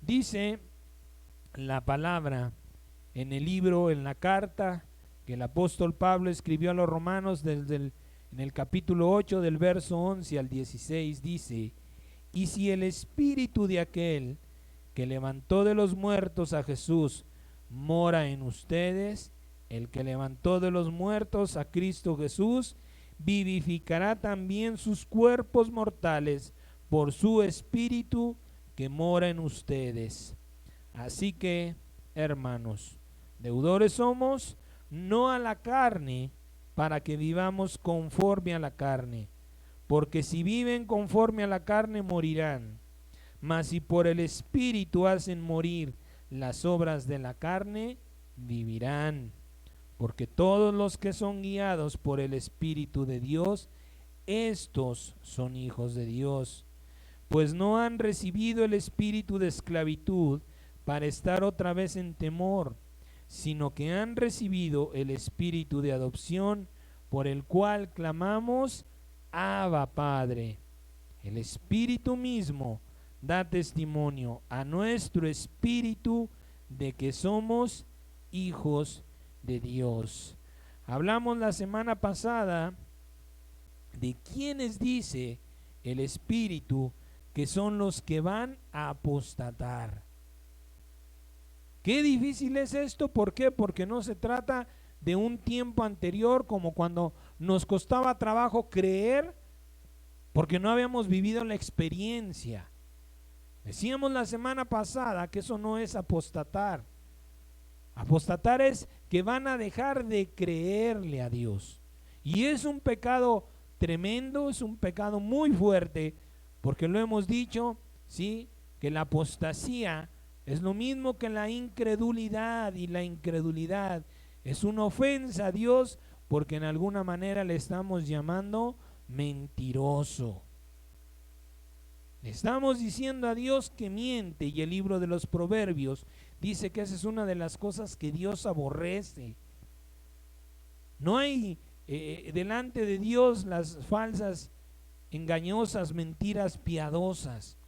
Dice la palabra en el libro, en la carta que el apóstol Pablo escribió a los romanos en el capítulo 8 del verso 11 al 16, dice: y si el espíritu de aquel que levantó de los muertos a Jesús mora en ustedes, el que levantó de los muertos a Cristo Jesús vivificará también sus cuerpos mortales por su espíritu que mora en ustedes. Así que, hermanos, deudores somos, no a la carne, para que vivamos conforme a la carne. Porque si viven conforme a la carne, morirán. Mas si por el Espíritu hacen morir las obras de la carne, vivirán. Porque todos los que son guiados por el Espíritu de Dios, estos son hijos de Dios. Pues no han recibido el espíritu de esclavitud para estar otra vez en temor, sino que han recibido el espíritu de adopción, por el cual clamamos: Abba, Padre. El Espíritu mismo da testimonio a nuestro espíritu de que somos hijos de Dios. Hablamos la semana pasada de quienes dice el Espíritu que son los que van a apostatar. Qué difícil es esto, ¿por qué? Porque no se trata de un tiempo anterior, como cuando nos costaba trabajo creer porque no habíamos vivido la experiencia. Decíamos la semana pasada que eso no es apostatar. Apostatar es que van a dejar de creerle a Dios. Y es un pecado tremendo, es un pecado muy fuerte, porque lo hemos dicho, ¿sí? Que la apostasía es lo mismo que la incredulidad, y la incredulidad es una ofensa a Dios, porque en alguna manera le estamos llamando mentiroso. Le estamos diciendo a Dios que miente, y el libro de los Proverbios dice que esa es una de las cosas que Dios aborrece. No hay delante de Dios las falsas, engañosas mentiras piadosas.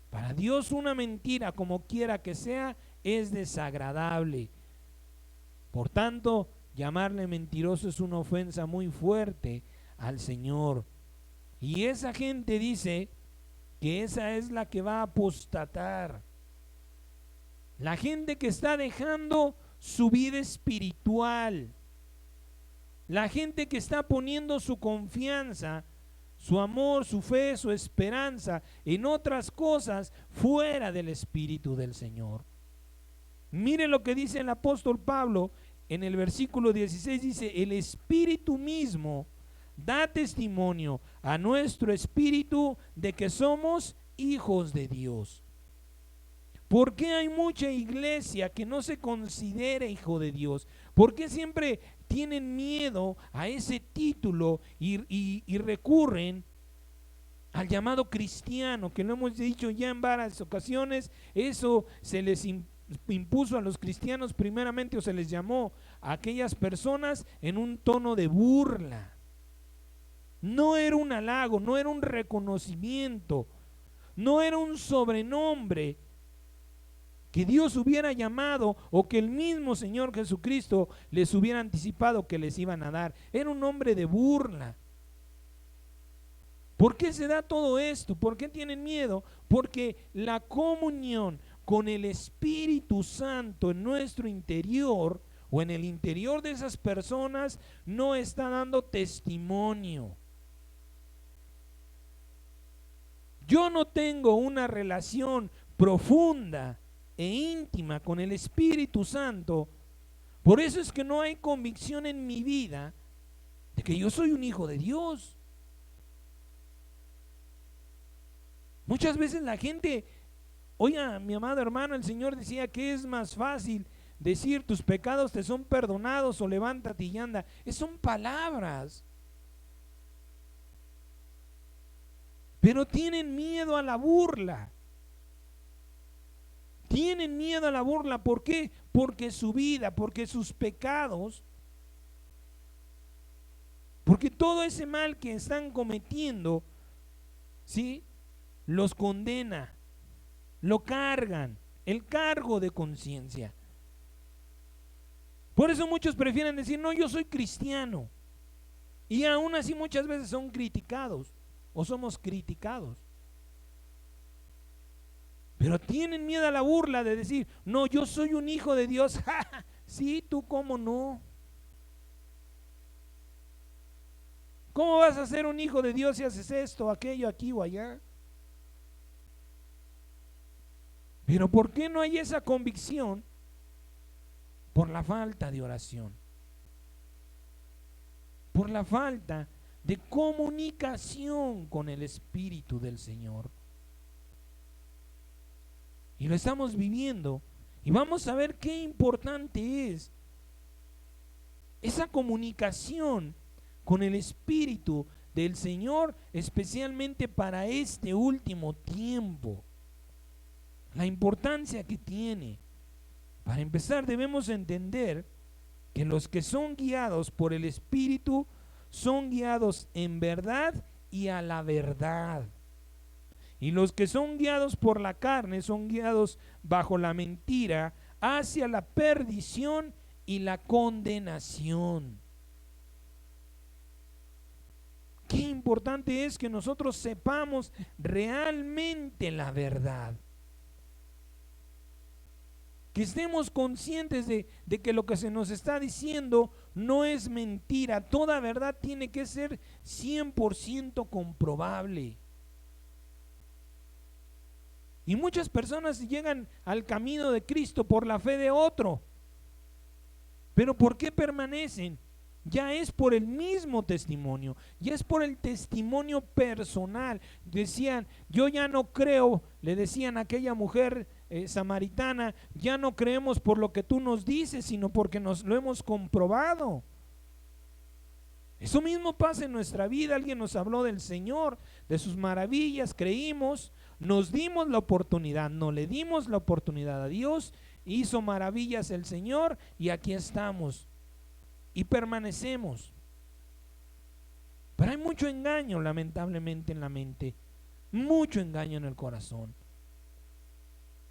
Para Dios una mentira, como quiera que sea, es desagradable. Por tanto, llamarle mentiroso es una ofensa muy fuerte al Señor. Y esa gente dice que esa es la que va a apostatar. La gente que está dejando su vida espiritual. La gente que está poniendo su confianza, su amor, su fe, su esperanza en otras cosas fuera del Espíritu del Señor. Mire lo que dice el apóstol Pablo en el versículo 16, dice: el Espíritu mismo da testimonio a nuestro espíritu de que somos hijos de Dios. ¿Por qué hay mucha iglesia que no se considera hijo de Dios? ¿Por qué siempre tienen miedo a ese título y recurren al llamado cristiano, que lo hemos dicho ya en varias ocasiones? Eso se les impuso a los cristianos primeramente, o se les llamó a aquellas personas en un tono de burla. No era un halago, no era un reconocimiento, no era un sobrenombre que Dios hubiera llamado, o que el mismo Señor Jesucristo les hubiera anticipado que les iban a dar. Era un nombre de burla. ¿Por qué se da todo esto? ¿Por qué tienen miedo? Porque la comunión con el Espíritu Santo en nuestro interior, o en el interior de esas personas, no está dando testimonio. Yo no tengo una relación profunda e íntima con el Espíritu Santo. Por eso es que no hay convicción en mi vida de que yo soy un hijo de Dios. Muchas veces la gente, oiga, mi amado hermano, el Señor decía que es más fácil decir tus pecados te son perdonados, o levántate y anda. Son palabras. Pero tienen miedo a la burla. Tienen miedo a la burla. ¿Por qué? Porque su vida, porque sus pecados, porque todo ese mal que están cometiendo, ¿sí?, los condena. lo cargan, el cargo de conciencia. Por eso muchos prefieren decir, no, yo soy cristiano. Y aún así muchas veces son criticados o somos criticados. Pero tienen miedo a la burla de decir, no, yo soy un hijo de Dios. Sí, tú cómo no. ¿Cómo vas a ser un hijo de Dios si haces esto, aquello, aquí o allá? Pero ¿por qué no hay esa convicción? Por la falta de oración, por la falta de comunicación con el Espíritu del Señor. Y lo estamos viviendo, y vamos a ver qué importante es esa comunicación con el Espíritu del Señor, especialmente para este último tiempo. La importancia que tiene. Para empezar, debemos entender que los que son guiados por el Espíritu son guiados en verdad y a la verdad. Y los que son guiados por la carne son guiados bajo la mentira hacia la perdición y la condenación. Qué importante es que nosotros sepamos realmente la verdad. Que estemos conscientes de que lo que se nos está diciendo no es mentira. Toda verdad tiene que ser 100% comprobable. Y muchas personas llegan al camino de Cristo por la fe de otro. Pero ¿por qué permanecen? Ya es por el mismo testimonio, ya es por el testimonio personal. Decían, yo ya no creo, le decían a aquella mujer samaritana, ya no creemos por lo que tú nos dices, sino porque nos lo hemos comprobado. Eso mismo pasa en nuestra vida. Alguien nos habló del Señor, de sus maravillas, creímos, nos dimos la oportunidad, no le dimos la oportunidad a Dios, hizo maravillas el Señor y aquí estamos y permanecemos. Pero hay mucho engaño, lamentablemente, en la mente, mucho engaño en el corazón.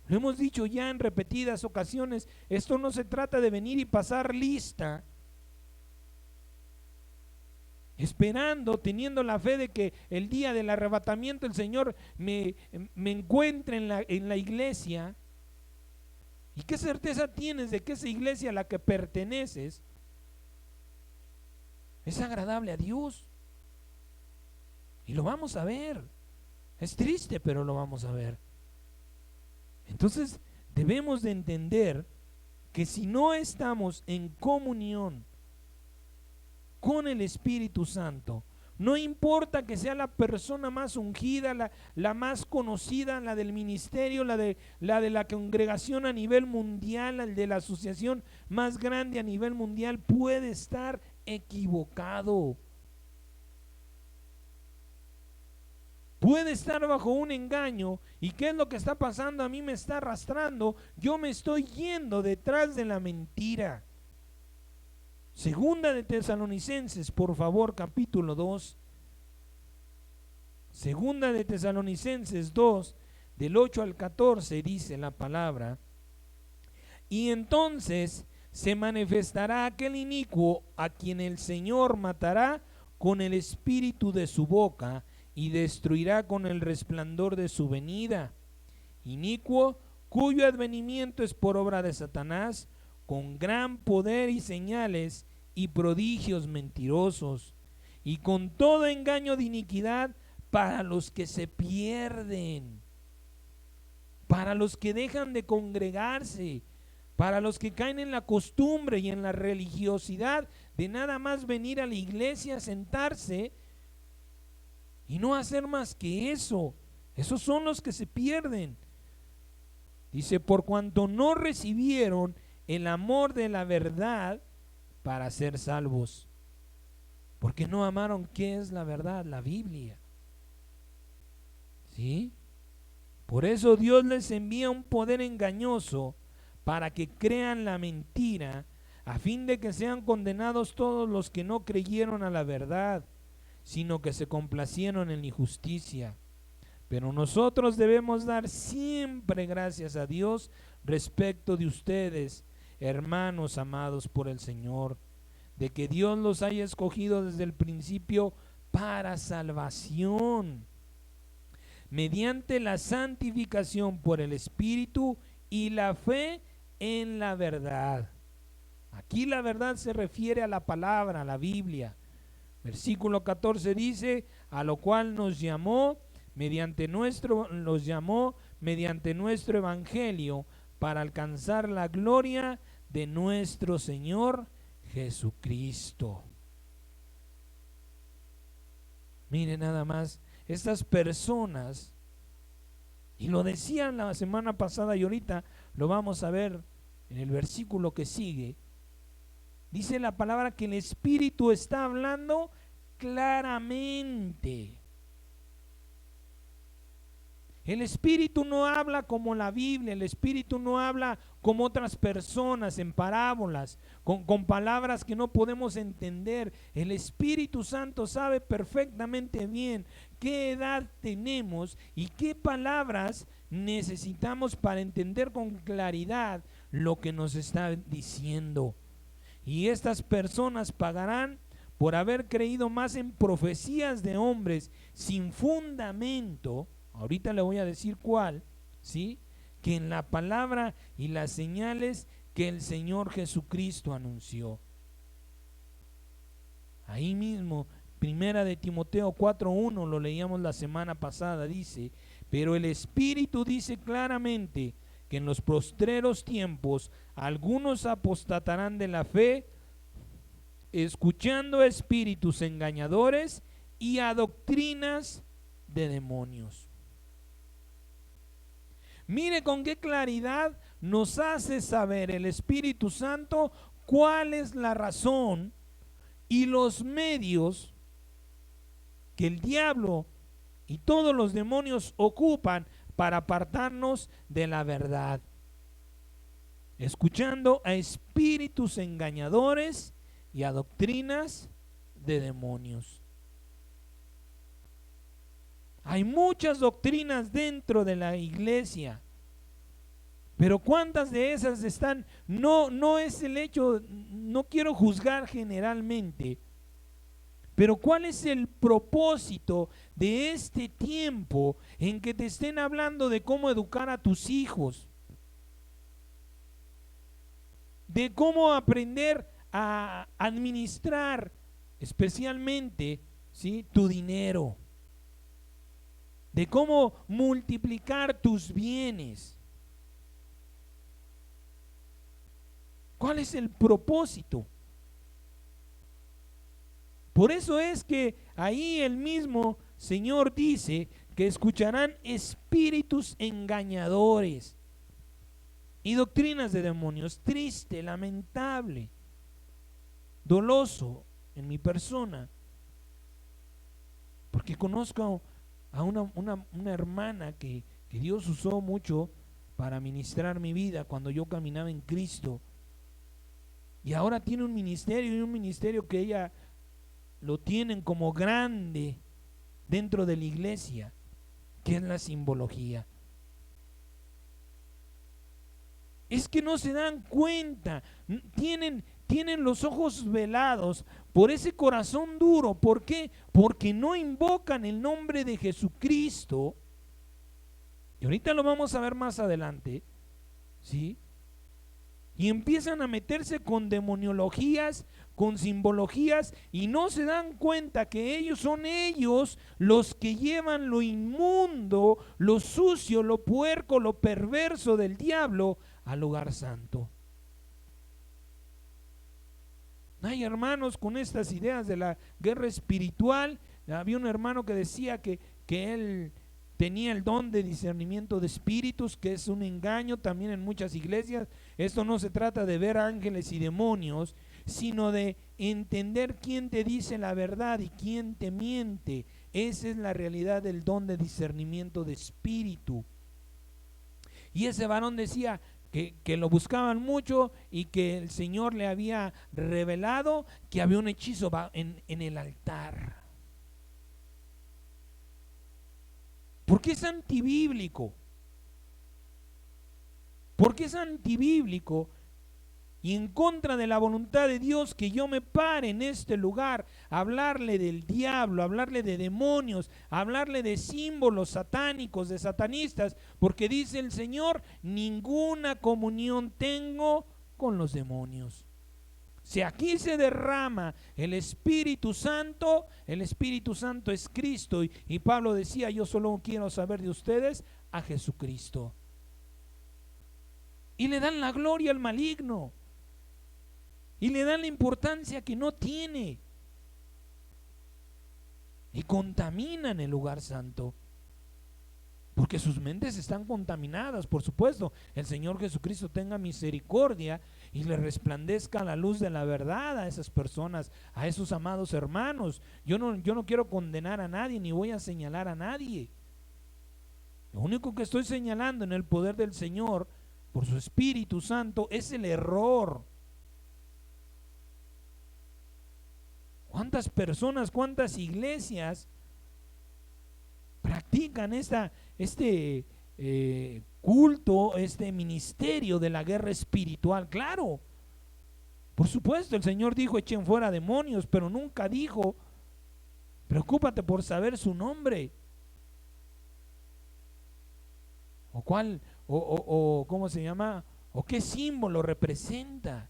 Lo hemos dicho ya en repetidas ocasiones, esto no se trata de venir y pasar lista, esperando, teniendo la fe de que el día del arrebatamiento el Señor me encuentre en la iglesia. ¿Y qué certeza tienes de que esa iglesia a la que perteneces es agradable a Dios? Y lo vamos a ver. Es triste, pero lo vamos a ver. Entonces debemos de entender que si no estamos en comunión con el Espíritu Santo, no importa que sea la persona más ungida, la más conocida, la del ministerio, la de la congregación a nivel mundial, el de la asociación más grande a nivel mundial, puede estar equivocado. Puede estar bajo un engaño. ¿Y qué es lo que está pasando? A mí me está arrastrando. Yo me estoy yendo detrás de la mentira. Segunda de Tesalonicenses, por favor, capítulo 2. Segunda de Tesalonicenses 2, del 8 al 14, dice la palabra: y entonces se manifestará aquel inicuo a quien el Señor matará con el espíritu de su boca y destruirá con el resplandor de su venida. Inicuo, cuyo advenimiento es por obra de Satanás, con gran poder y señales y prodigios mentirosos, y con todo engaño de iniquidad para los que se pierden, para los que dejan de congregarse, para los que caen en la costumbre y en la religiosidad de nada más venir a la iglesia, sentarse y no hacer más que eso. Esos son los que se pierden. Dice, por cuanto no recibieron el amor de la verdad para ser salvos. Porque no amaron, ¿qué es la verdad? La Biblia. ¿Sí? Por eso Dios les envía un poder engañoso para que crean la mentira, a fin de que sean condenados todos los que no creyeron a la verdad, sino que se complacieron en la injusticia. Pero nosotros debemos dar siempre gracias a Dios respecto de ustedes, hermanos amados por el Señor, de que Dios los haya escogido desde el principio para salvación, mediante la santificación por el Espíritu y la fe en la verdad. Aquí la verdad se refiere a la palabra, a la Biblia. Versículo 14 dice, a lo cual nos llamó mediante nuestro evangelio para alcanzar la gloria de nuestro Señor Jesucristo. Mire nada más, estas personas, y lo decían la semana pasada y ahorita lo vamos a ver en el versículo que sigue, dice la palabra que el Espíritu está hablando claramente. El Espíritu no habla como la Biblia, el Espíritu no habla como otras personas en parábolas, con palabras que no podemos entender. El Espíritu Santo sabe perfectamente bien qué edad tenemos y qué palabras necesitamos para entender con claridad lo que nos está diciendo. Y estas personas pagarán por haber creído más en profecías de hombres sin fundamento. Ahorita le voy a decir cuál, ¿sí? Que en la palabra y las señales que el Señor Jesucristo anunció. Ahí mismo, primera de Timoteo 4:1, lo leíamos la semana pasada, dice, pero el Espíritu dice claramente que en los postreros tiempos algunos apostatarán de la fe, escuchando a espíritus engañadores y a doctrinas de demonios. Mire con qué claridad nos hace saber el Espíritu Santo cuál es la razón y los medios que el diablo y todos los demonios ocupan para apartarnos de la verdad. Escuchando a espíritus engañadores y a doctrinas de demonios. Hay muchas doctrinas dentro de la iglesia, pero ¿cuántas de esas están? No es el hecho, no quiero juzgar generalmente, pero ¿cuál es el propósito de este tiempo en que te estén hablando de cómo educar a tus hijos? De cómo aprender a administrar especialmente, ¿sí?, tu dinero. De cómo multiplicar tus bienes. ¿Cuál es el propósito? Por eso es que ahí el mismo Señor dice que escucharán espíritus engañadores y doctrinas de demonios. Triste, lamentable, doloso en mi persona, porque conozco a una hermana que Dios usó mucho para ministrar mi vida cuando yo caminaba en Cristo, y ahora tiene un ministerio, y un ministerio que ella lo tienen como grande dentro de la iglesia, que es la simbología. Es que no se dan cuenta, tienen los ojos velados por ese corazón duro. ¿Por qué? Porque no invocan el nombre de Jesucristo. Y ahorita lo vamos a ver más adelante, ¿sí? Y empiezan a meterse con demoniologías, con simbologías, y no se dan cuenta que ellos son ellos los que llevan lo inmundo, lo sucio, lo puerco, lo perverso del diablo al lugar santo. Hay hermanos con estas ideas de la guerra espiritual. Había un hermano que decía que él tenía el don de discernimiento de espíritus, que es un engaño también en muchas iglesias. Esto no se trata de ver ángeles y demonios, sino de entender quién te dice la verdad y quién te miente. Esa es la realidad del don de discernimiento de espíritu. Y ese varón decía que lo buscaban mucho y que el Señor le había revelado que había un hechizo en el altar. ¿Por Porque es antibíblico. Porque es antibíblico y en contra de la voluntad de Dios que yo me pare en este lugar a hablarle del diablo, a hablarle de demonios, a hablarle de símbolos satánicos, de satanistas, porque dice el Señor, ninguna comunión tengo con los demonios. Si aquí se derrama el Espíritu Santo es Cristo. Y Pablo decía, yo solo quiero saber de ustedes a Jesucristo. Y le dan la gloria al maligno. Y le dan la importancia que no tiene. Y contaminan el lugar santo. Porque sus mentes están contaminadas, por supuesto. El Señor Jesucristo tenga misericordia y le resplandezca la luz de la verdad a esas personas, a esos amados hermanos. Yo no quiero condenar a nadie, ni voy a señalar a nadie. Lo único que estoy señalando en el poder del Señor, por su Espíritu Santo, es el error. ¿Cuántas personas, cuántas iglesias practican este culto, este ministerio de la guerra espiritual? Claro, por supuesto, el Señor dijo echen fuera demonios, pero nunca dijo preocúpate por saber su nombre o cuál o cómo se llama o qué símbolo representa.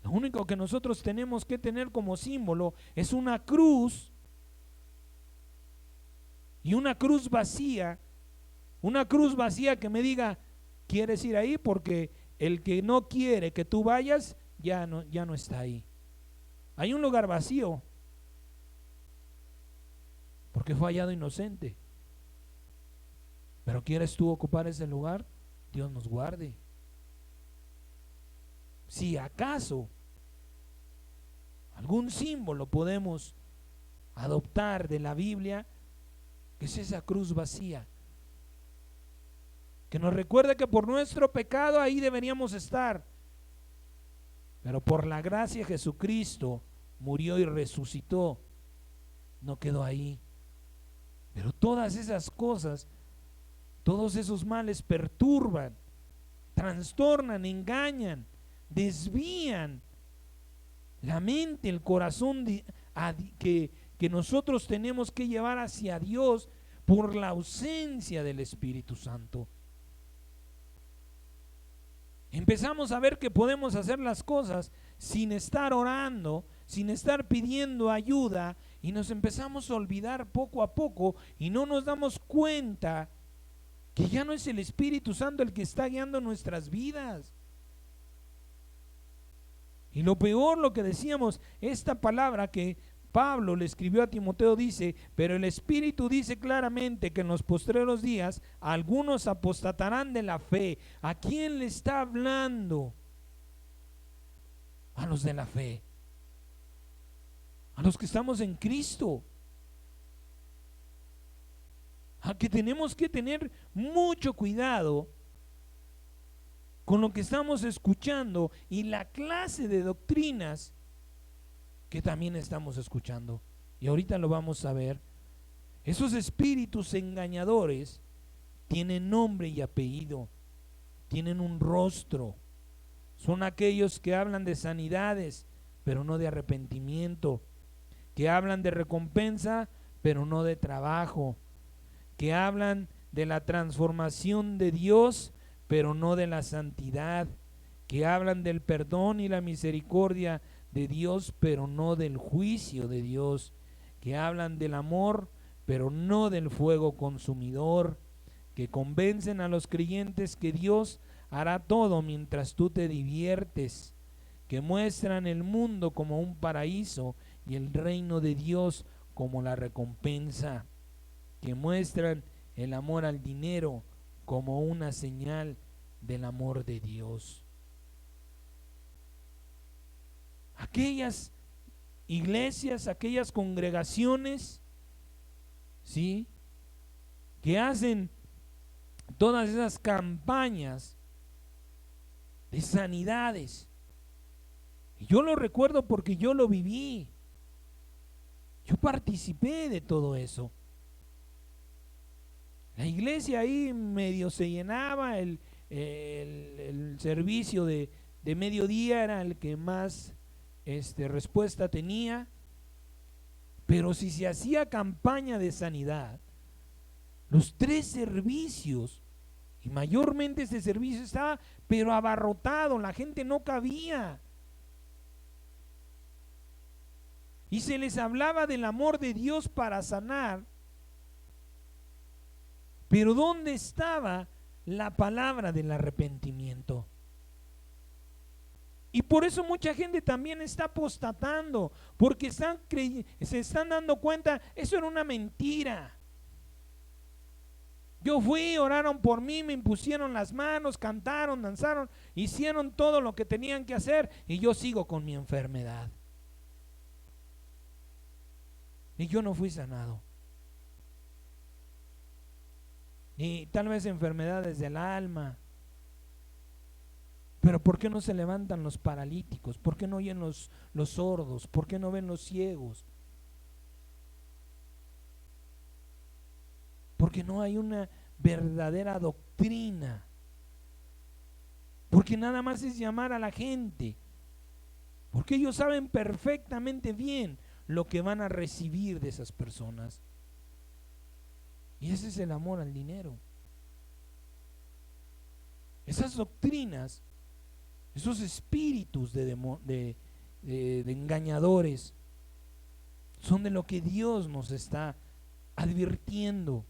Lo único que nosotros tenemos que tener como símbolo es una cruz, y una cruz vacía que me diga, ¿quieres ir ahí? Porque el que no quiere que tú vayas, ya no está ahí. Hay un lugar vacío, porque fue hallado inocente. Pero ¿quieres tú ocupar ese lugar? Dios nos guarde. Si acaso algún símbolo podemos adoptar de la Biblia, que es esa cruz vacía, que nos recuerda que por nuestro pecado ahí deberíamos estar, pero por la gracia Jesucristo murió y resucitó, no quedó ahí. Pero todas esas cosas, todos esos males perturban, trastornan, engañan, desvían la mente, el corazón que nosotros tenemos que llevar hacia Dios por la ausencia del Espíritu Santo. Empezamos a ver que podemos hacer las cosas sin estar orando, sin estar pidiendo ayuda, y nos empezamos a olvidar poco a poco y no nos damos cuenta que ya no es el Espíritu Santo el que está guiando nuestras vidas. Y lo peor, lo que decíamos, esta palabra que Pablo le escribió a Timoteo dice, pero el Espíritu dice claramente que en los postreros días algunos apostatarán de la fe. ¿A quién le está hablando? A los de la fe, a los que estamos en Cristo, a que tenemos que tener mucho cuidado con lo que estamos escuchando y la clase de doctrinas que también estamos escuchando. Y ahorita lo vamos a ver. Esos espíritus engañadores tienen nombre y apellido, tienen un rostro. Son aquellos que hablan de sanidades, pero no de arrepentimiento, que hablan de recompensa, pero no de trabajo, que hablan de la transformación de Dios, pero no de la santidad, que hablan del perdón y la misericordia de Dios, pero no del juicio de Dios, que hablan del amor, pero no del fuego consumidor, que convencen a los creyentes que Dios hará todo mientras tú te diviertes, que muestran el mundo como un paraíso y el reino de Dios como la recompensa, que muestran el amor al dinero como una señal del amor de Dios. Aquellas iglesias, aquellas congregaciones, ¿sí?, que hacen todas esas campañas de sanidades. Y yo lo recuerdo porque yo lo viví. Yo participé de todo eso. La iglesia ahí medio se llenaba, el servicio de mediodía era el que más respuesta tenía, pero si se hacía campaña de sanidad, los 3 servicios, y mayormente este servicio estaba pero abarrotado, la gente no cabía. Y se les hablaba del amor de Dios para sanar, pero ¿dónde estaba la palabra del arrepentimiento? Y por eso mucha gente también está apostatando, porque se están dando cuenta, eso era una mentira. Yo fui, oraron por mí, me impusieron las manos, cantaron, danzaron, hicieron todo lo que tenían que hacer y yo sigo con mi enfermedad. Y yo no fui sanado. Y tal vez enfermedades del alma. Pero ¿por qué no se levantan los paralíticos? ¿Por qué no oyen los sordos? ¿Por qué no ven los ciegos? Porque no hay una verdadera doctrina. Porque nada más es llamar a la gente. Porque ellos saben perfectamente bien lo que van a recibir de esas personas. Y ese es el amor al dinero. Esas doctrinas, esos espíritus de engañadores, son de lo que Dios nos está advirtiendo.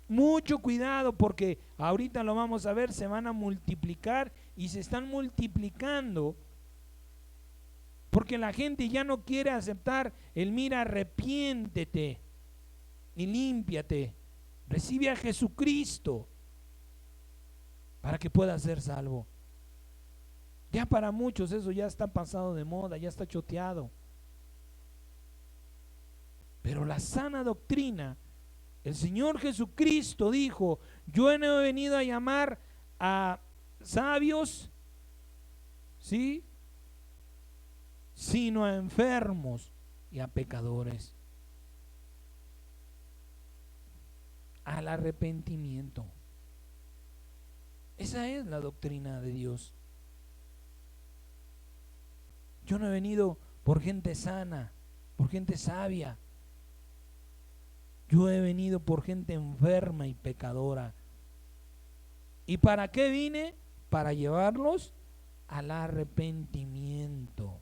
Mucho cuidado, porque ahorita lo vamos a ver, se van a multiplicar y se están multiplicando, porque la gente ya no quiere aceptar el mira, arrepiéntete y límpiate, recibe a Jesucristo para que puedas ser salvo. Ya para muchos eso ya está pasado de moda, ya está choteado. Pero la sana doctrina, el Señor Jesucristo dijo: yo no he venido a llamar a sabios, ¿sí?, sino a enfermos y a pecadores, al arrepentimiento. Esa es la doctrina de Dios. Yo no he venido por gente sana, por gente sabia. Yo he venido por gente enferma y pecadora. ¿Y para qué vine? Para llevarlos al arrepentimiento.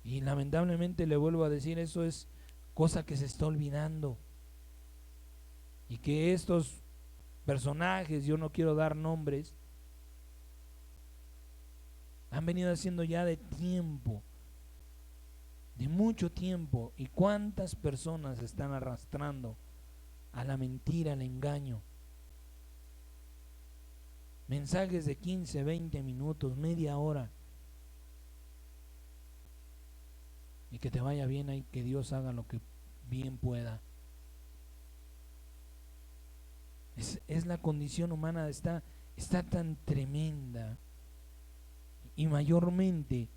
Y lamentablemente le vuelvo a decir, eso es cosa que se está olvidando. Y que estos personajes, yo no quiero dar nombres, han venido haciendo ya de tiempo, de mucho tiempo. ¿Y cuántas personas están arrastrando a la mentira, al engaño? Mensajes de 15, 20 minutos, media hora. Y que te vaya bien ahí, que Dios haga lo que bien pueda. Es la condición humana, está tan tremenda. Y mayormente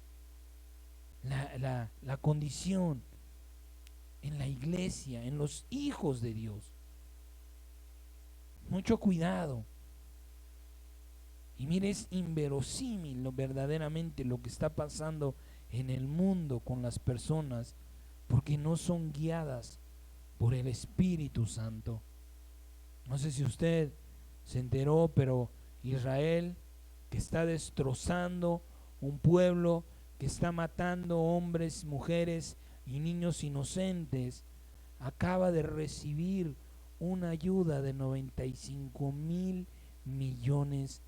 la condición en la iglesia, en los hijos de Dios. Mucho cuidado. Y mire, es inverosímil verdaderamente lo que está pasando en el mundo con las personas, porque no son guiadas por el Espíritu Santo. No sé si usted se enteró, pero Israel, que está destrozando un pueblo, que está matando hombres, mujeres y niños inocentes, acaba de recibir una ayuda de 95,000 millones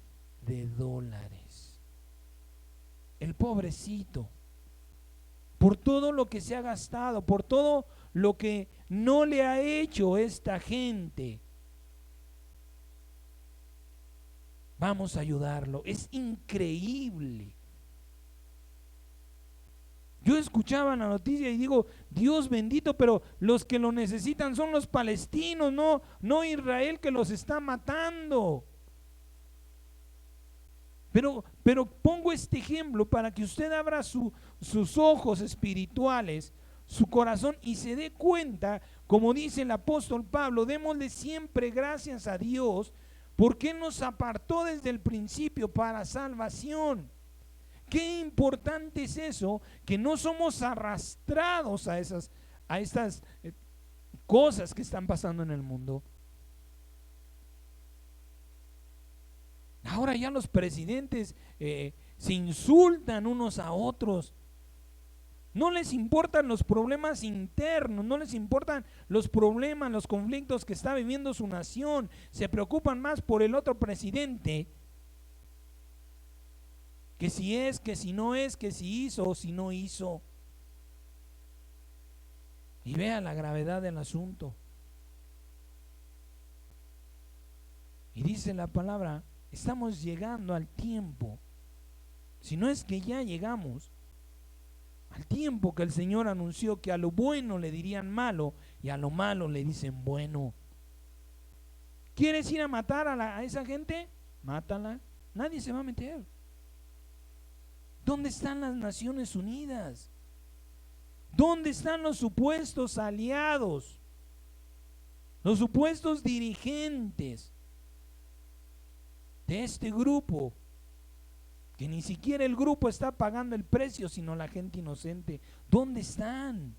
de dólares. El pobrecito, por todo lo que se ha gastado, por todo lo que no le ha hecho esta gente, vamos a ayudarlo. Es increíble. Yo escuchaba la noticia y digo, Dios bendito, pero los que lo necesitan son los palestinos, no Israel, que los está matando. Pero pongo este ejemplo para que usted abra sus ojos espirituales, su corazón, y se dé cuenta, como dice el apóstol Pablo, démosle siempre gracias a Dios porque Él nos apartó desde el principio para salvación. Qué importante es eso, que no somos arrastrados a estas cosas que están pasando en el mundo. Ahora ya los presidentes se insultan unos a otros. No les importan los problemas internos, no les importan los problemas, los conflictos que está viviendo su nación. Se preocupan más por el otro presidente, que si es, que si no es, que si hizo o si no hizo. Y vea la gravedad del asunto. Y dice la palabra, estamos llegando al tiempo, si no es que ya llegamos, al tiempo que el Señor anunció que a lo bueno le dirían malo y a lo malo le dicen bueno. ¿Quieres ir a matar a esa gente? Mátala, nadie se va a meter. ¿Dónde están las Naciones Unidas? ¿Dónde están los supuestos aliados? Los supuestos dirigentes de este grupo, que ni siquiera el grupo está pagando el precio, sino la gente inocente. ¿Dónde están?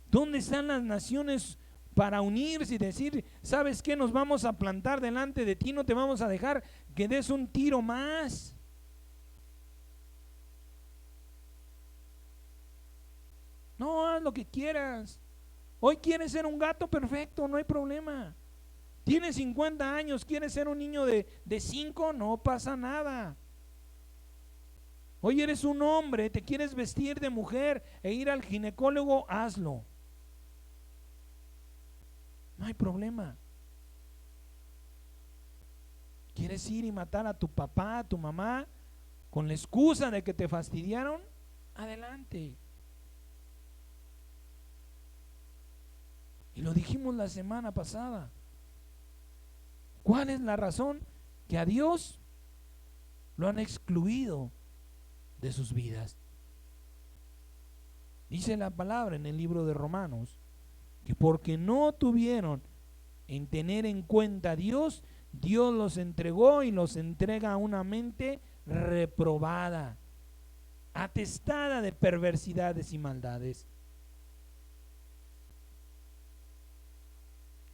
¿Dónde están las naciones para unirse y decir, ¿sabes qué? Nos vamos a plantar delante de ti, no te vamos a dejar que des un tiro más. No, haz lo que quieras. Hoy quieres ser un gato, perfecto, no hay problema. Tienes 50 años, quieres ser un niño de 5, no pasa nada. Hoy eres un hombre, te quieres vestir de mujer e ir al ginecólogo, hazlo. No hay problema. ¿Quieres ir y matar a tu papá, a tu mamá, con la excusa de que te fastidiaron? Adelante. Y lo dijimos la semana pasada. ¿Cuál es la razón? Que a Dios lo han excluido de sus vidas. Dice la palabra en el libro de Romanos que porque no tuvieron en tener en cuenta a Dios, Dios los entregó y los entrega a una mente reprobada, atestada de perversidades y maldades.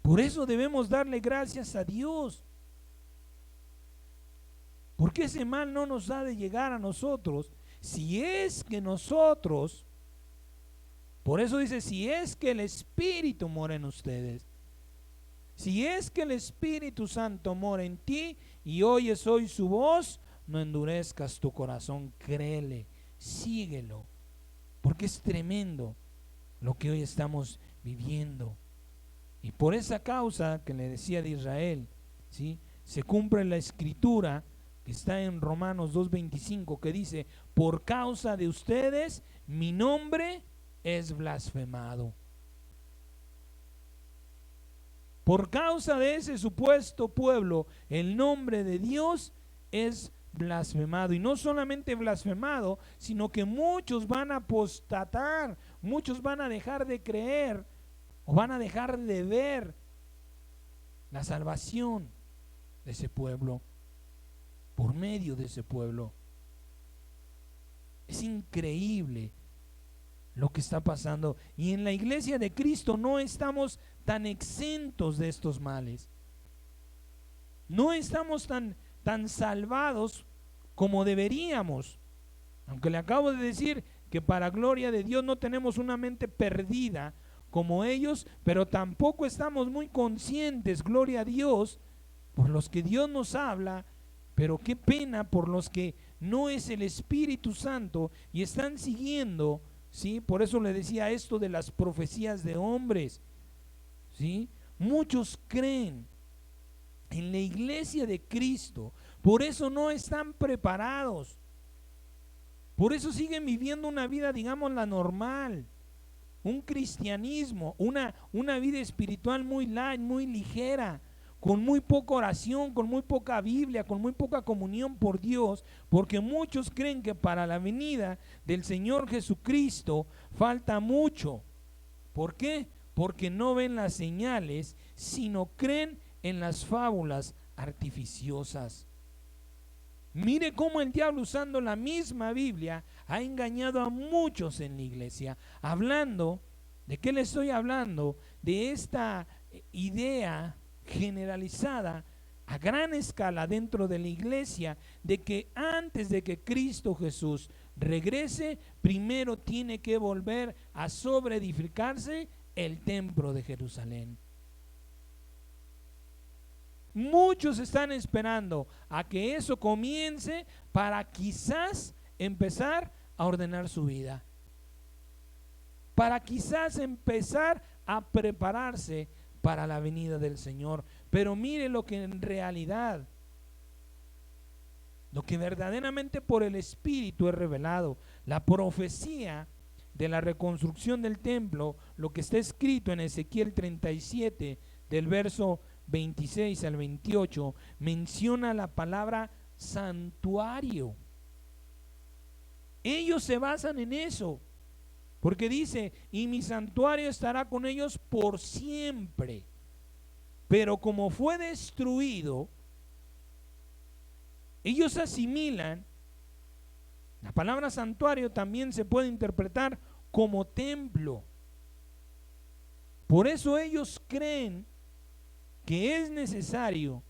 Por eso debemos darle gracias a Dios, porque ese mal no nos ha de llegar a nosotros, si es que nosotros, por eso dice, si es que el Espíritu mora en ustedes, si es que el Espíritu Santo mora en ti y oyes hoy su voz, no endurezcas tu corazón, créele, síguelo, porque es tremendo lo que hoy estamos viviendo. Y por esa causa que le decía de Israel, ¿sí?, se cumple la escritura que está en Romanos 2:25, que dice, por causa de ustedes mi nombre es blasfemado. Por causa de ese supuesto pueblo, el nombre de Dios es blasfemado. Y no solamente blasfemado, sino que muchos van a apostatar, muchos van a dejar de creer o van a dejar de ver la salvación de ese pueblo por medio de ese pueblo. Es increíble lo que está pasando. Y en la iglesia de Cristo no estamos tan exentos de estos males. No estamos tan salvados como deberíamos. Aunque le acabo de decir que para gloria de Dios no tenemos una mente perdida como ellos, pero tampoco estamos muy conscientes, gloria a Dios, por los que Dios nos habla, pero qué pena por los que no es el Espíritu Santo y están siguiendo, ¿sí? Por eso le decía esto de las profecías de hombres, ¿sí? Muchos creen en la iglesia de Cristo, por eso no están preparados, por eso siguen viviendo una vida, digamos, la normal, un cristianismo, una vida espiritual muy light, muy ligera, con muy poca oración, con muy poca Biblia, con muy poca comunión por Dios, porque muchos creen que para la venida del Señor Jesucristo falta mucho. ¿Por qué? Porque no ven las señales, sino creen en las fábulas artificiosas. Mire cómo el diablo, usando la misma Biblia, ha engañado a muchos en la iglesia. Hablando, ¿de qué le estoy hablando? De esta idea generalizada a gran escala dentro de la iglesia, de que antes de que Cristo Jesús regrese, primero tiene que volver a sobreedificarse el templo de Jerusalén. Muchos están esperando a que eso comience para quizás empezar a ordenar su vida, para quizás empezar a prepararse para la venida del Señor. Pero mire lo que en realidad, lo que verdaderamente por el Espíritu es revelado, la profecía de la reconstrucción del templo, lo que está escrito en Ezequiel 37, del verso 26 al 28, menciona la palabra santuario. Ellos se basan en eso, porque dice, y mi santuario estará con ellos por siempre. Pero como fue destruido, ellos asimilan, la palabra santuario también se puede interpretar como templo. Por eso ellos creen que es necesario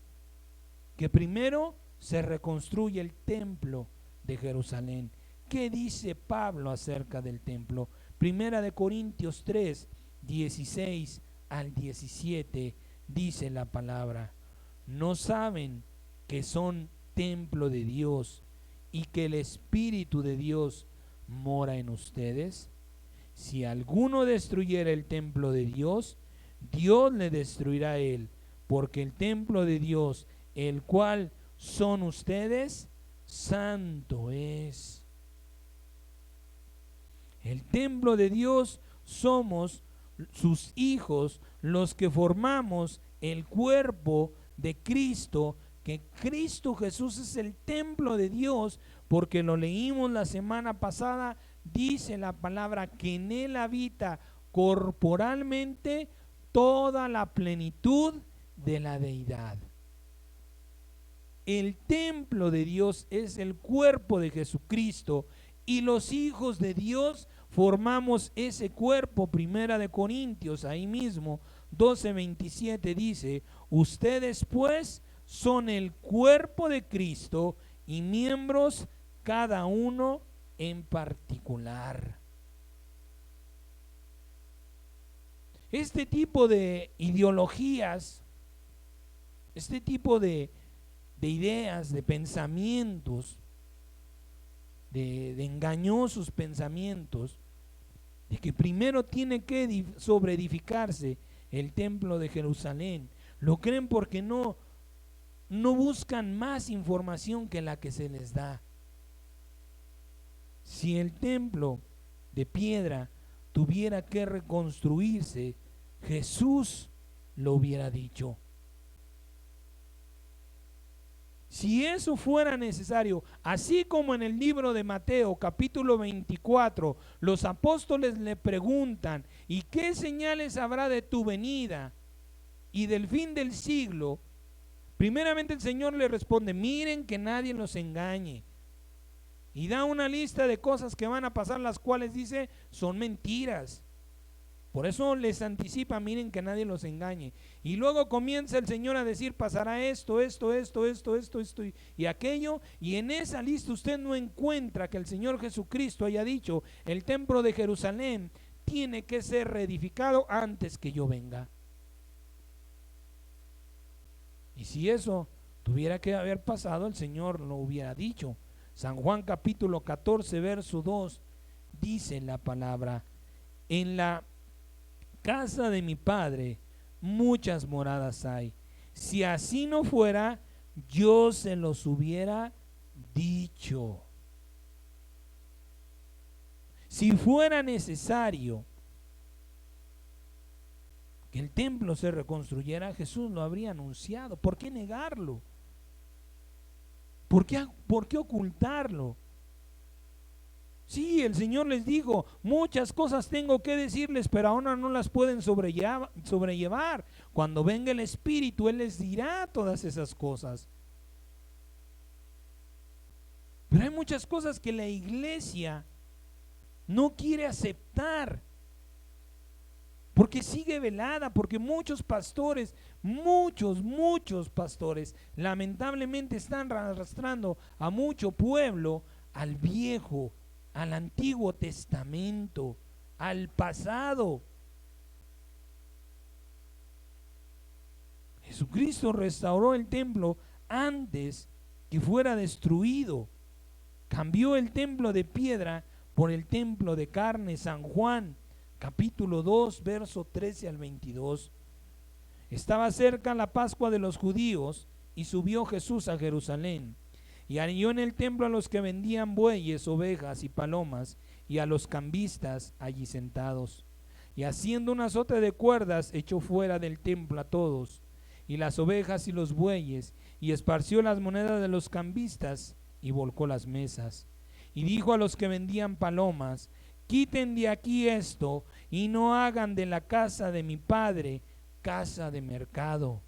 que primero se reconstruya el templo de Jerusalén. ¿Qué dice Pablo acerca del templo? Primera de Corintios 3, 16 al 17, dice la palabra: ¿no saben que son templo de Dios y que el Espíritu de Dios mora en ustedes? Si alguno destruyera el templo de Dios, Dios le destruirá a él, porque el templo de Dios, el cual son ustedes, santo es. El templo de Dios somos sus hijos, los que formamos el cuerpo de Cristo, que Cristo Jesús es el templo de Dios, porque lo leímos la semana pasada. Dice la palabra que en él habita corporalmente toda la plenitud de la deidad. El templo de Dios es el cuerpo de Jesucristo, y los hijos de Dios formamos ese cuerpo. Primera de Corintios, ahí mismo, 12:27 dice: ustedes pues son el cuerpo de Cristo y miembros cada uno en particular. Este tipo de ideologías, este tipo de ideas, de pensamientos, de engañosos pensamientos, de que primero tiene que sobreedificarse el templo de Jerusalén, lo creen porque no buscan más información que la que se les da. Si el templo de piedra tuviera que reconstruirse, Jesús lo hubiera dicho. Si eso fuera necesario, así como en el libro de Mateo capítulo 24, los apóstoles le preguntan: ¿y qué señales habrá de tu venida y del fin del siglo? Primeramente el Señor le responde: miren que nadie los engañe. Y da una lista de cosas que van a pasar, las cuales dice son mentiras. Por eso les anticipa: miren que nadie los engañe. Y luego comienza el Señor a decir: pasará esto y aquello. Y en esa lista usted no encuentra que el Señor Jesucristo haya dicho: el templo de Jerusalén tiene que ser reedificado antes que yo venga. Y si eso tuviera que haber pasado, el Señor lo hubiera dicho. San Juan capítulo 14, verso 2, dice la palabra: en la casa de mi Padre muchas moradas hay. Si así no fuera, yo se los hubiera dicho. Si fuera necesario que el templo se reconstruyera, Jesús lo habría anunciado. ¿Por qué negarlo? ¿Por qué ocultarlo? Sí, el Señor les dijo, muchas cosas tengo que decirles, pero ahora no las pueden sobrellevar. Cuando venga el Espíritu, Él les dirá todas esas cosas. Pero hay muchas cosas que la iglesia no quiere aceptar, porque sigue velada, porque muchos pastores, muchos pastores, lamentablemente están arrastrando a mucho pueblo al viejo, al Antiguo Testamento, al pasado. Jesucristo restauró el templo antes que fuera destruido. Cambió el templo de piedra por el templo de carne. San Juan, capítulo 2, verso 13 al 22. Estaba cerca la Pascua de los judíos y subió Jesús a Jerusalén. Y halló en el templo a los que vendían bueyes, ovejas y palomas, y a los cambistas allí sentados. Y haciendo un azote de cuerdas, echó fuera del templo a todos, y las ovejas y los bueyes, y esparció las monedas de los cambistas, y volcó las mesas. Y dijo a los que vendían palomas: quiten de aquí esto, y no hagan de la casa de mi padre casa de mercado.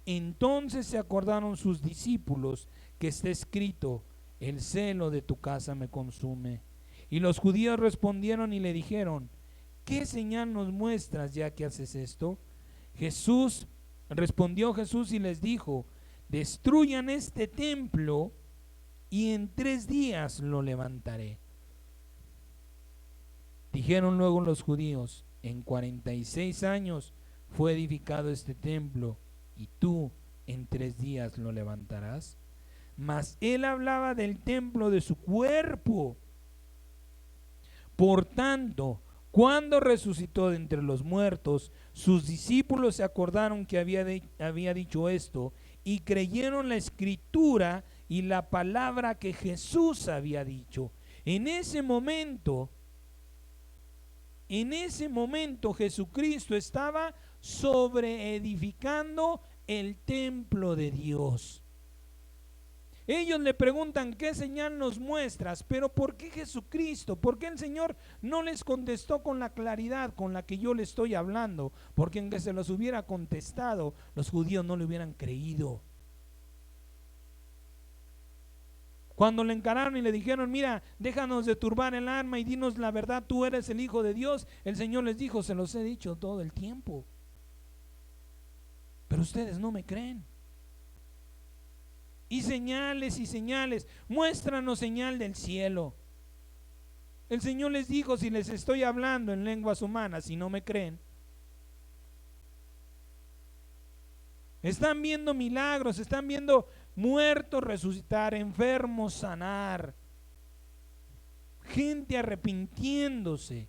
Entonces se acordaron sus discípulos que está escrito: el celo de tu casa me consume. Y los judíos respondieron y le dijeron: ¿qué señal nos muestras ya que haces esto? Respondió Jesús y les dijo: destruyan este templo y en 3 días lo levantaré. Dijeron luego los judíos: en 46 años fue edificado este templo, y tú en 3 días lo levantarás. Mas él hablaba del templo de su cuerpo. Por tanto, cuando resucitó de entre los muertos, sus discípulos se acordaron que había dicho esto, y creyeron la escritura y la palabra que Jesús había dicho. En ese momento Jesucristo estaba sobreedificando el templo de Dios. Ellos le preguntan: ¿qué señal nos muestras? Pero ¿por qué Jesucristo? ¿Por qué el Señor no les contestó con la claridad con la que yo le estoy hablando? Porque aunque se los hubiera contestado, los judíos no le hubieran creído. Cuando le encararon y le dijeron: mira, déjanos de turbar el alma y dinos la verdad, tú eres el Hijo de Dios, el Señor les dijo: se los he dicho todo el tiempo, pero ustedes no me creen. Y señales, muéstranos señal del cielo. El Señor les dijo: si les estoy hablando en lenguas humanas y no me creen. Están viendo milagros, están viendo muertos resucitar, enfermos sanar, gente arrepintiéndose,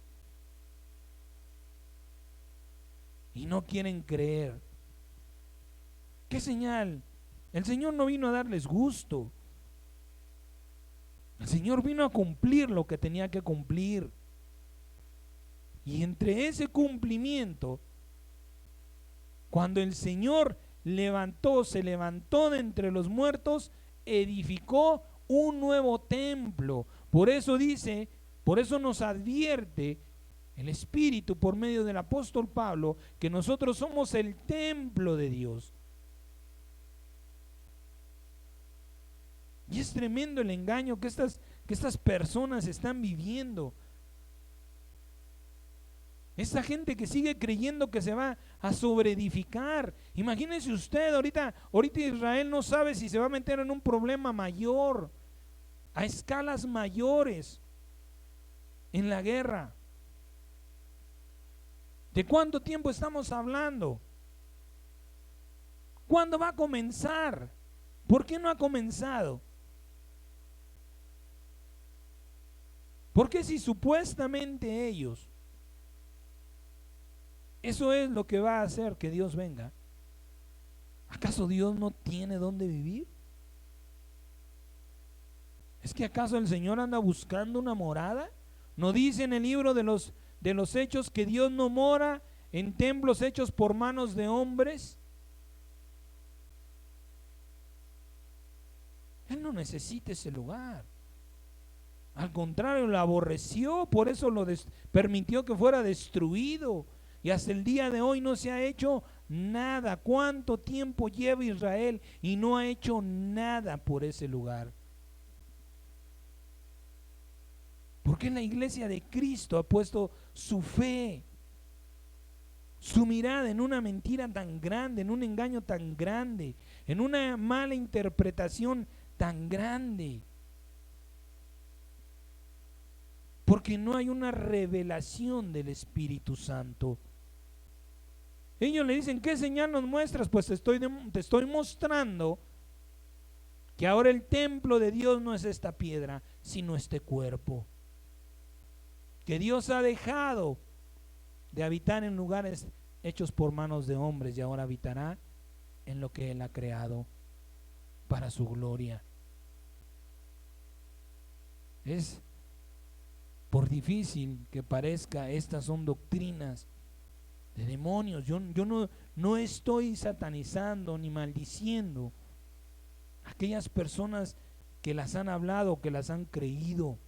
y no quieren creer. ¿Qué señal? El Señor no vino a darles gusto. El Señor vino a cumplir lo que tenía que cumplir. Y entre ese cumplimiento, cuando el Señor se levantó de entre los muertos, edificó un nuevo templo. Por eso nos advierte el Espíritu por medio del apóstol Pablo que nosotros somos el templo de Dios. Y es tremendo el engaño que estas personas están viviendo. Esta gente que sigue creyendo que se va a sobreedificar. Imagínense usted, ahorita Israel no sabe si se va a meter en un problema mayor, a escalas mayores, en la guerra. ¿De cuánto tiempo estamos hablando? ¿Cuándo va a comenzar? ¿Por qué no ha comenzado? Porque si supuestamente ellos, eso es lo que va a hacer que Dios venga, ¿acaso Dios no tiene dónde vivir? ¿Es que acaso el Señor anda buscando una morada? ¿No dice en el libro de los Hechos que Dios no mora en templos hechos por manos de hombres. Él no necesita ese lugar. Al contrario, lo aborreció, por eso permitió que fuera destruido. Y hasta el día de hoy no se ha hecho nada. ¿Cuánto tiempo lleva Israel y no ha hecho nada por ese lugar? Porque la iglesia de Cristo ha puesto su fe, su mirada en una mentira tan grande, en un engaño tan grande, en una mala interpretación tan grande. Porque no hay una revelación del Espíritu Santo. Ellos le dicen, ¿qué señal nos muestras? Pues te estoy mostrando que ahora el templo de Dios no es esta piedra, sino este cuerpo. Que Dios ha dejado de habitar en lugares hechos por manos de hombres y ahora habitará en lo que Él ha creado para su gloria. Es por difícil que parezca, estas son doctrinas de demonios. Yo no estoy satanizando ni maldiciendo a aquellas personas que las han hablado, que las han creído.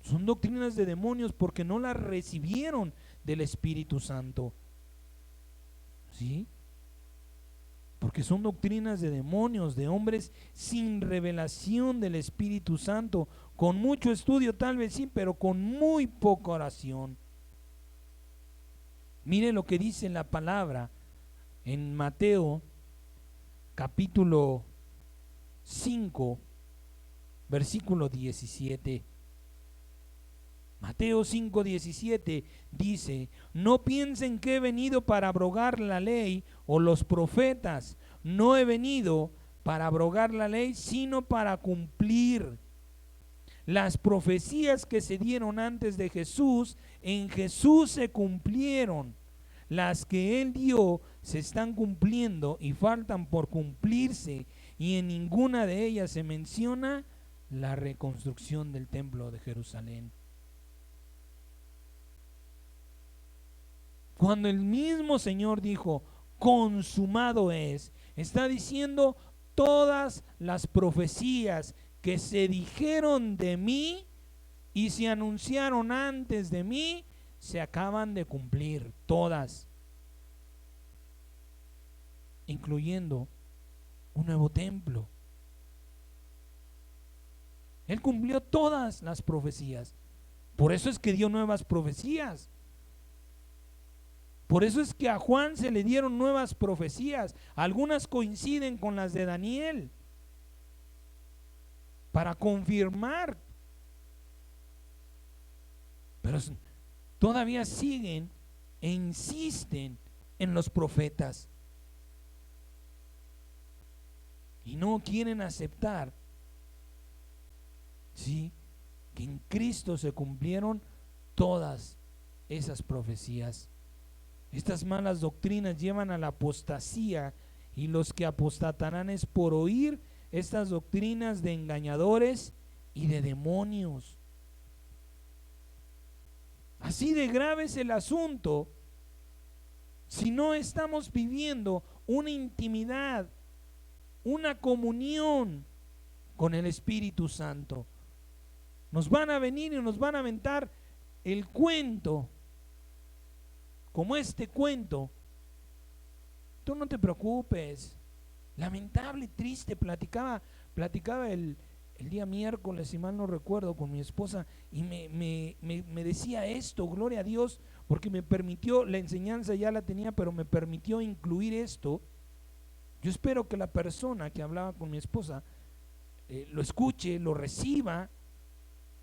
Son doctrinas de demonios porque no las recibieron del Espíritu Santo. ¿Sí? Porque son doctrinas de demonios, de hombres sin revelación del Espíritu Santo, con mucho estudio tal vez sí, pero con muy poca oración. Mire lo que dice la palabra en Mateo capítulo 5, versículo 17. Mateo 5:17 dice: no piensen que he venido para abrogar la ley o los profetas. No he venido para abrogar la ley, sino para cumplir. Las profecías que se dieron antes de Jesús, en Jesús se cumplieron. Las que Él dio se están cumpliendo y faltan por cumplirse, y en ninguna de ellas se menciona la reconstrucción del templo de Jerusalén. Cuando el mismo Señor dijo, consumado es, está diciendo todas las profecías que se dijeron de mí y se anunciaron antes de mí, se acaban de cumplir, todas, incluyendo un nuevo templo. Él cumplió todas las profecías. Por eso es que dio nuevas profecías. Por eso es que a Juan se le dieron nuevas profecías. Algunas coinciden con las de Daniel, para confirmar. Pero todavía siguen e insisten en los profetas. Y no quieren aceptar, ¿sí?, que en Cristo se cumplieron todas esas profecías. Estas malas doctrinas llevan a la apostasía, y los que apostatarán es por oír estas doctrinas de engañadores y de demonios. Así de grave es el asunto si no estamos viviendo una intimidad, una comunión con el Espíritu Santo. Nos van a venir y nos van a aventar el cuento, como este cuento. Tú no te preocupes. Lamentable, triste. Platicaba el día miércoles, si mal no recuerdo, con mi esposa, y me decía esto, gloria a Dios, porque me permitió, la enseñanza ya la tenía, pero me permitió incluir esto. Yo espero que la persona que hablaba con mi esposa lo escuche, lo reciba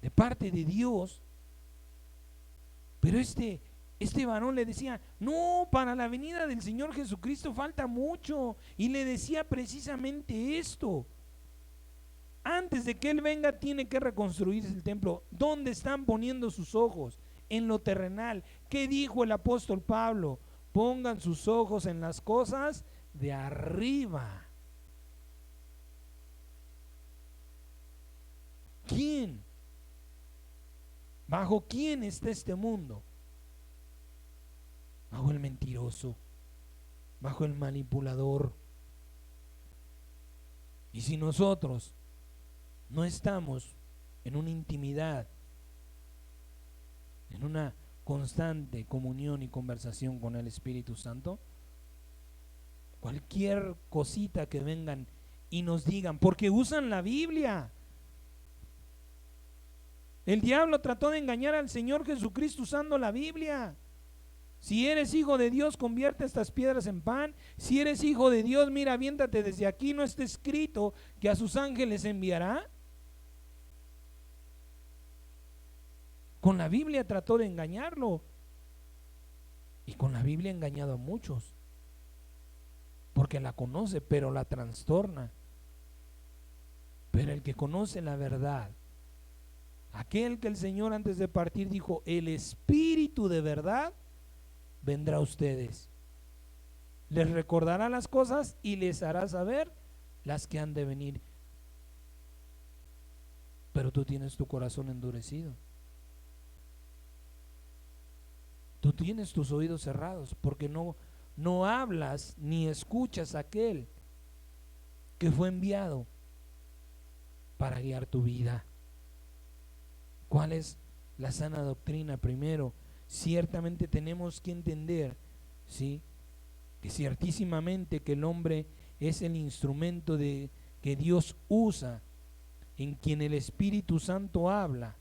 de parte de Dios. Pero este varón le decía, no, para la venida del Señor Jesucristo falta mucho. Y le decía precisamente esto: antes de que Él venga tiene que reconstruirse el templo. ¿Dónde están poniendo sus ojos? En lo terrenal. ¿Qué dijo el apóstol Pablo? Pongan sus ojos en las cosas de arriba. ¿Quién? ¿Bajo quién está este mundo? bajo el mentiroso, bajo el manipulador. Y si nosotros no estamos en una intimidad, en una constante comunión y conversación con el Espíritu Santo, cualquier cosita que vengan y nos digan, porque usan la Biblia. El diablo trató de engañar al Señor Jesucristo usando la Biblia. Si eres hijo de Dios, convierte estas piedras en pan. Si eres hijo de Dios, mira, aviéntate desde aquí. ¿No está escrito que a sus ángeles enviará? Con la Biblia trató de engañarlo. Y con la Biblia ha engañado a muchos. Porque la conoce, pero la trastorna. Pero el que conoce la verdad, aquel que el Señor antes de partir dijo, el Espíritu de verdad vendrá a ustedes, les recordará las cosas y les hará saber las que han de venir. Pero tú tienes tu corazón endurecido, tú tienes tus oídos cerrados, porque no hablas ni escuchas a aquel que fue enviado para guiar tu vida. ¿Cuál es la sana doctrina? Primero, ciertamente tenemos que entender, ¿sí?, que ciertísimamente que el hombre es el instrumento que Dios usa, en quien el Espíritu Santo habla.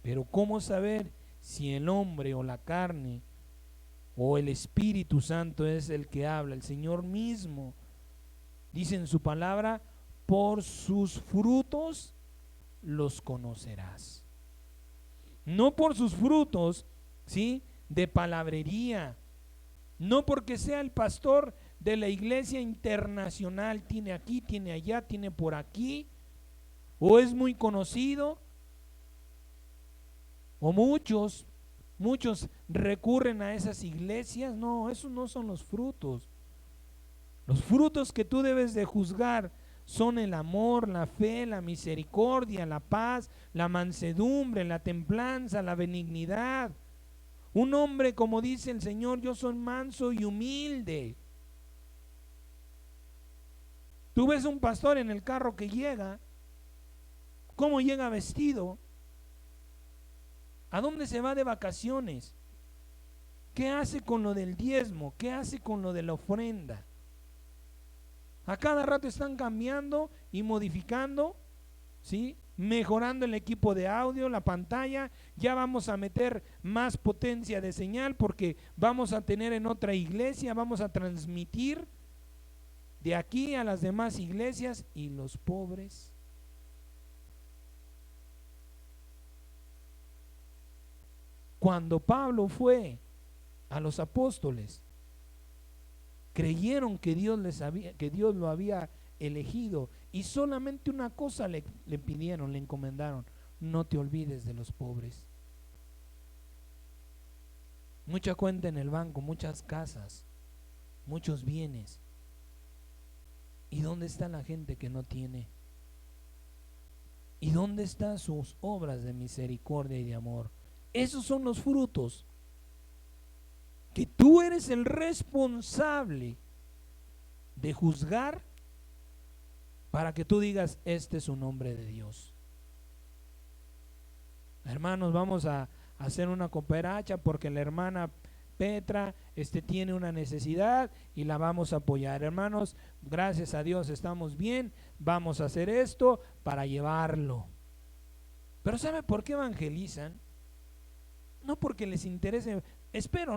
Pero ¿cómo saber si el hombre o la carne o el Espíritu Santo es el que habla? El Señor mismo dice en su palabra, por sus frutos los conocerás. No por sus frutos, ¿sí?, de palabrería, no porque sea el pastor de la iglesia internacional, tiene aquí, tiene allá, tiene por aquí, o es muy conocido, o muchos recurren a esas iglesias. No, esos no son los frutos. Los frutos que tú debes de juzgar son el amor, la fe, la misericordia, la paz, la mansedumbre, la templanza, la benignidad. Un hombre, como dice el Señor, yo soy manso y humilde. Tú ves un pastor en el carro que llega, ¿cómo llega vestido? ¿A dónde se va de vacaciones? ¿Qué hace con lo del diezmo? ¿Qué hace con lo de la ofrenda? A cada rato están cambiando y modificando, ¿sí?, mejorando el equipo de audio, la pantalla. Ya vamos a meter más potencia de señal porque vamos a tener en otra iglesia, vamos a transmitir de aquí a las demás iglesias. Y los pobres, cuando Pablo fue a los apóstoles, creyeron que Dios lo había elegido, y solamente una cosa le pidieron, le encomendaron: no te olvides de los pobres. Mucha cuenta en el banco, muchas casas, muchos bienes. ¿Y dónde está la gente que no tiene? ¿Y dónde están sus obras de misericordia y de amor? Esos son los frutos que tú eres el responsable de juzgar, para que tú digas: este es un hombre de Dios. Hermanos, vamos a hacer una cooperacha porque la hermana Petra tiene una necesidad y la vamos a apoyar. Hermanos, gracias a Dios estamos bien, vamos a hacer esto para llevarlo. Pero ¿sabe por qué evangelizan? No porque les interese, espero,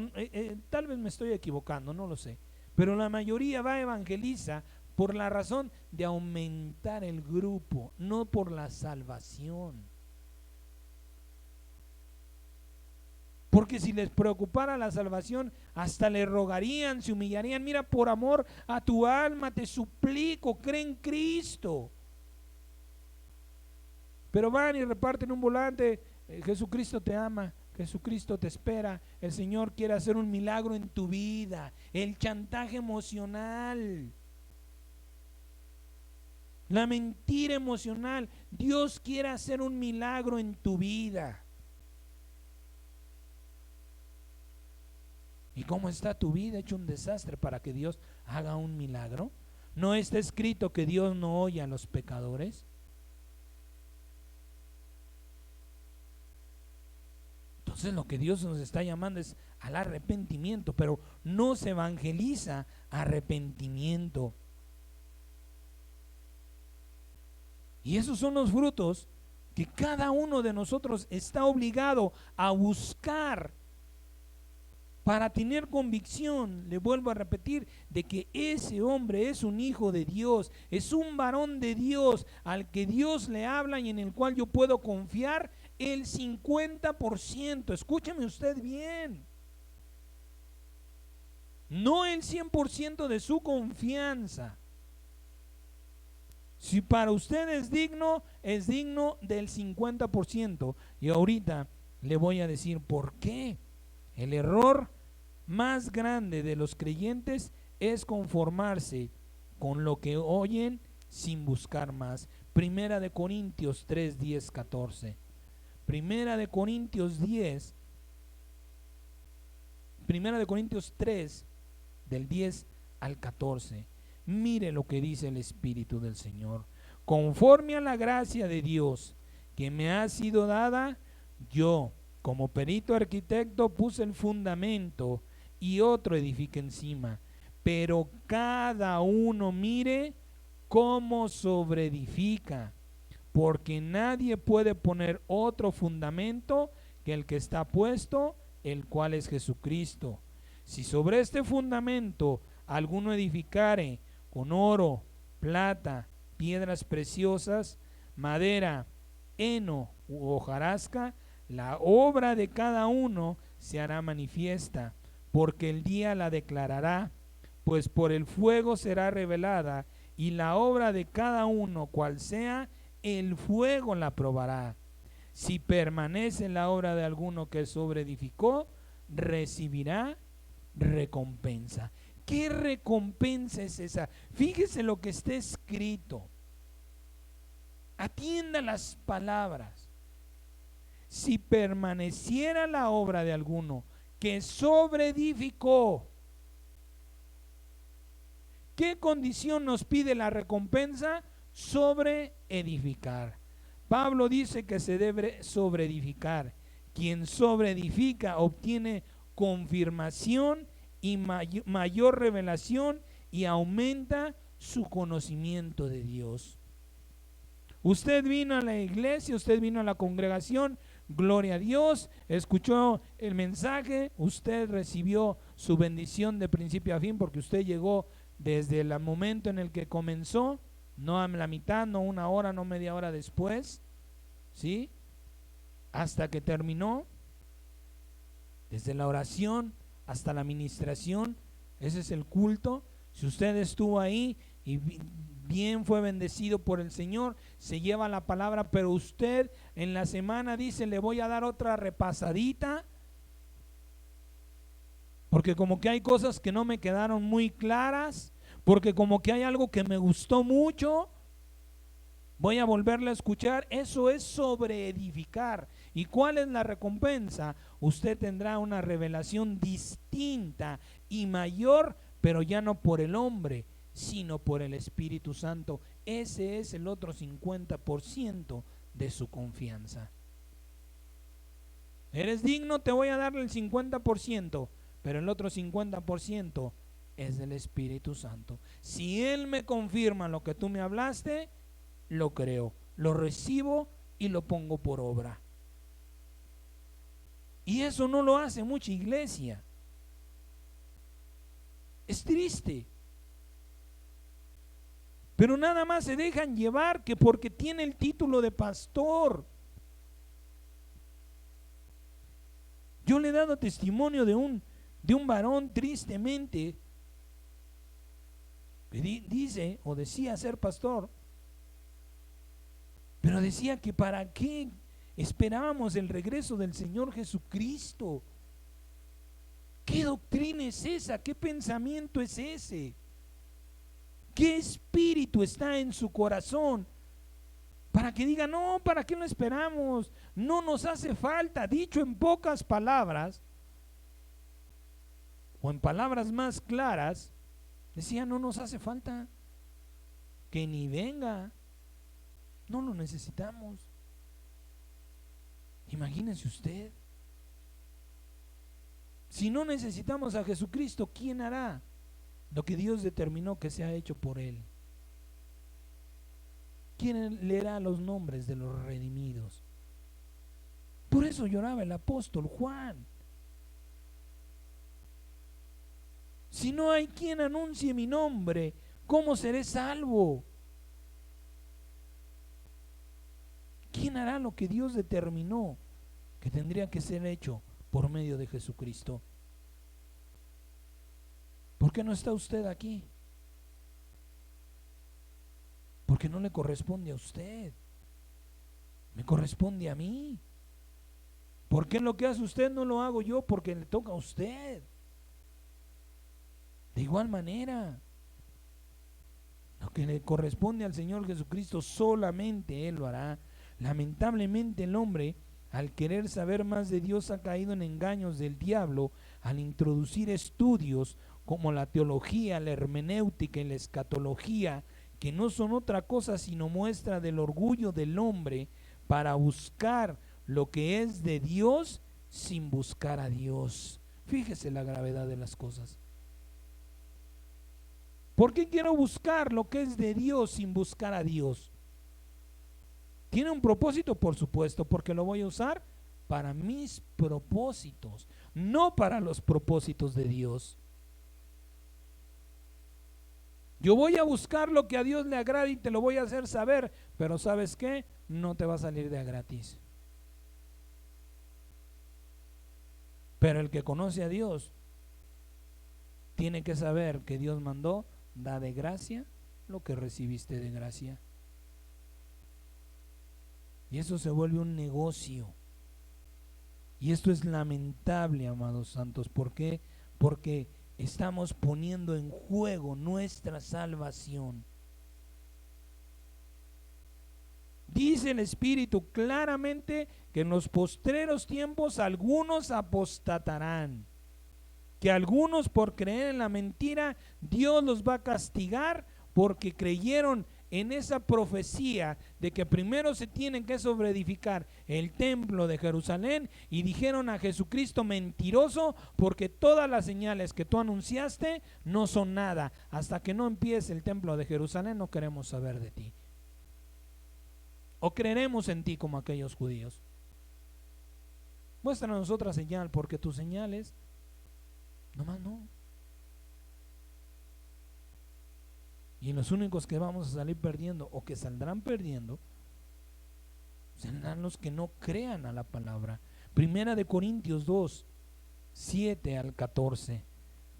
tal vez me estoy equivocando, no lo sé, pero la mayoría va a evangelizar por la razón de aumentar el grupo, no por la salvación. Porque si les preocupara la salvación, hasta le rogarían, se humillarían: mira, por amor a tu alma te suplico, cree en Cristo. Pero van y reparten un volante: Jesucristo te ama, Jesucristo te espera, el Señor quiere hacer un milagro en tu vida. El chantaje emocional, la mentira emocional. Dios quiere hacer un milagro en tu vida. ¿Y cómo está tu vida? Hecho un desastre para que Dios haga un milagro. ¿No está escrito que Dios no oye a los pecadores? Entonces lo que Dios nos está llamando es al arrepentimiento, pero no se evangeliza arrepentimiento. Y esos son los frutos que cada uno de nosotros está obligado a buscar para tener convicción, le vuelvo a repetir, de que ese hombre es un hijo de Dios, es un varón de Dios, al que Dios le habla y en el cual yo puedo confiar el 50%. Escúcheme usted bien. No el 100% de su confianza. Si para usted es digno del 50%. Y ahorita le voy a decir por qué. El error más grande de los creyentes es conformarse con lo que oyen sin buscar más. Primera de Corintios 3, 10, 14. Primera de Corintios 3, del 10 al 14. Mire lo que dice el Espíritu del Señor. Conforme a la gracia de Dios que me ha sido dada, yo, como perito arquitecto, puse el fundamento y otro edifica encima. Pero cada uno mire cómo sobreedifica, porque nadie puede poner otro fundamento que el que está puesto, el cual es Jesucristo. Si sobre este fundamento alguno edificare con oro, plata, piedras preciosas, madera, heno u hojarasca, la obra de cada uno se hará manifiesta, porque el día la declarará, pues por el fuego será revelada, y la obra de cada uno, cual sea, el fuego la probará. Si permanece la obra de alguno que sobreedificó, recibirá recompensa. ¿Qué recompensa es esa? Fíjese lo que está escrito. Atienda las palabras. Si permaneciera la obra de alguno que sobreedificó, ¿qué condición nos pide la recompensa? Sobreedificar. Pablo dice que se debe sobreedificar. Quien sobreedifica obtiene confirmación y mayor revelación y aumenta su conocimiento de Dios. Usted vino a la iglesia, usted vino a la congregación, gloria a Dios, escuchó el mensaje, usted recibió su bendición de principio a fin porque usted llegó desde el momento en el que comenzó, no a la mitad, no una hora, no media hora después, ¿sí? Hasta que terminó, desde la oración hasta la administración, ese es el culto. Si usted estuvo ahí y bien fue bendecido por el Señor, se lleva la palabra, pero usted en la semana dice, le voy a dar otra repasadita, porque como que hay cosas que no me quedaron muy claras, porque como que hay algo que me gustó mucho, voy a volverle a escuchar. Eso es sobreedificar. ¿Y cuál es la recompensa? Usted tendrá una revelación distinta y mayor, pero ya no por el hombre, sino por el Espíritu Santo. Ese es el otro 50% de su confianza. Eres digno, te voy a darle el 50%, pero el otro 50% es del Espíritu Santo. Si Él me confirma lo que tú me hablaste, lo creo, lo recibo y lo pongo por obra. Y eso no lo hace mucha iglesia. Es triste. Pero nada más se dejan llevar que porque tiene el título de pastor. Yo le he dado testimonio de un varón tristemente que dice o decía ser pastor, pero decía que para qué esperábamos el regreso del Señor Jesucristo. ¿Qué doctrina es esa? ¿Qué pensamiento es ese? ¿Qué espíritu está en su corazón? Para que diga, no, ¿para qué lo esperamos? No nos hace falta. Dicho en pocas palabras, o en palabras más claras, decía, no nos hace falta, que ni venga, no lo necesitamos. Imagínense usted, si no necesitamos a Jesucristo, ¿quién hará lo que Dios determinó que sea hecho por Él? ¿Quién leerá los nombres de los redimidos? Por eso lloraba el apóstol Juan. Si no hay quien anuncie mi nombre, ¿cómo seré salvo? ¿Quién hará lo que Dios determinó que tendría que ser hecho por medio de Jesucristo? ¿Por qué no está usted aquí? Porque no le corresponde a usted, me corresponde a mí. ¿Por qué lo que hace usted no lo hago yo? Porque le toca a usted. De igual manera, lo que le corresponde al Señor Jesucristo, solamente Él lo hará. Lamentablemente el hombre, al querer saber más de Dios, ha caído en engaños del diablo al introducir estudios como la teología, la hermenéutica y la escatología, que no son otra cosa sino muestra del orgullo del hombre para buscar lo que es de Dios sin buscar a Dios. Fíjese la gravedad de las cosas. ¿Por qué quiero buscar lo que es de Dios sin buscar a Dios? ¿Tiene un propósito? Por supuesto, porque lo voy a usar para mis propósitos, no para los propósitos de Dios. Yo voy a buscar lo que a Dios le agrada y te lo voy a hacer saber, pero ¿sabes qué? No te va a salir de a gratis. Pero el que conoce a Dios tiene que saber que Dios mandó, da de gracia lo que recibiste de gracia. Y eso se vuelve un negocio. Y esto es lamentable, amados santos. ¿Por qué? Porque estamos poniendo en juego nuestra salvación. Dice el Espíritu claramente que en los postreros tiempos algunos apostatarán, que algunos por creer en la mentira Dios los va a castigar porque creyeron en esa profecía de que primero se tienen que sobreedificar el templo de Jerusalén y dijeron a Jesucristo mentiroso, porque todas las señales que tú anunciaste no son nada. Hasta que no empiece el templo de Jerusalén no queremos saber de ti. O creeremos en ti como aquellos judíos. Muéstranos otra señal, porque tus señales nomás no. Y los únicos que vamos a salir perdiendo o que saldrán perdiendo serán los que no crean a la palabra. Primera de Corintios 2, 7 al 14.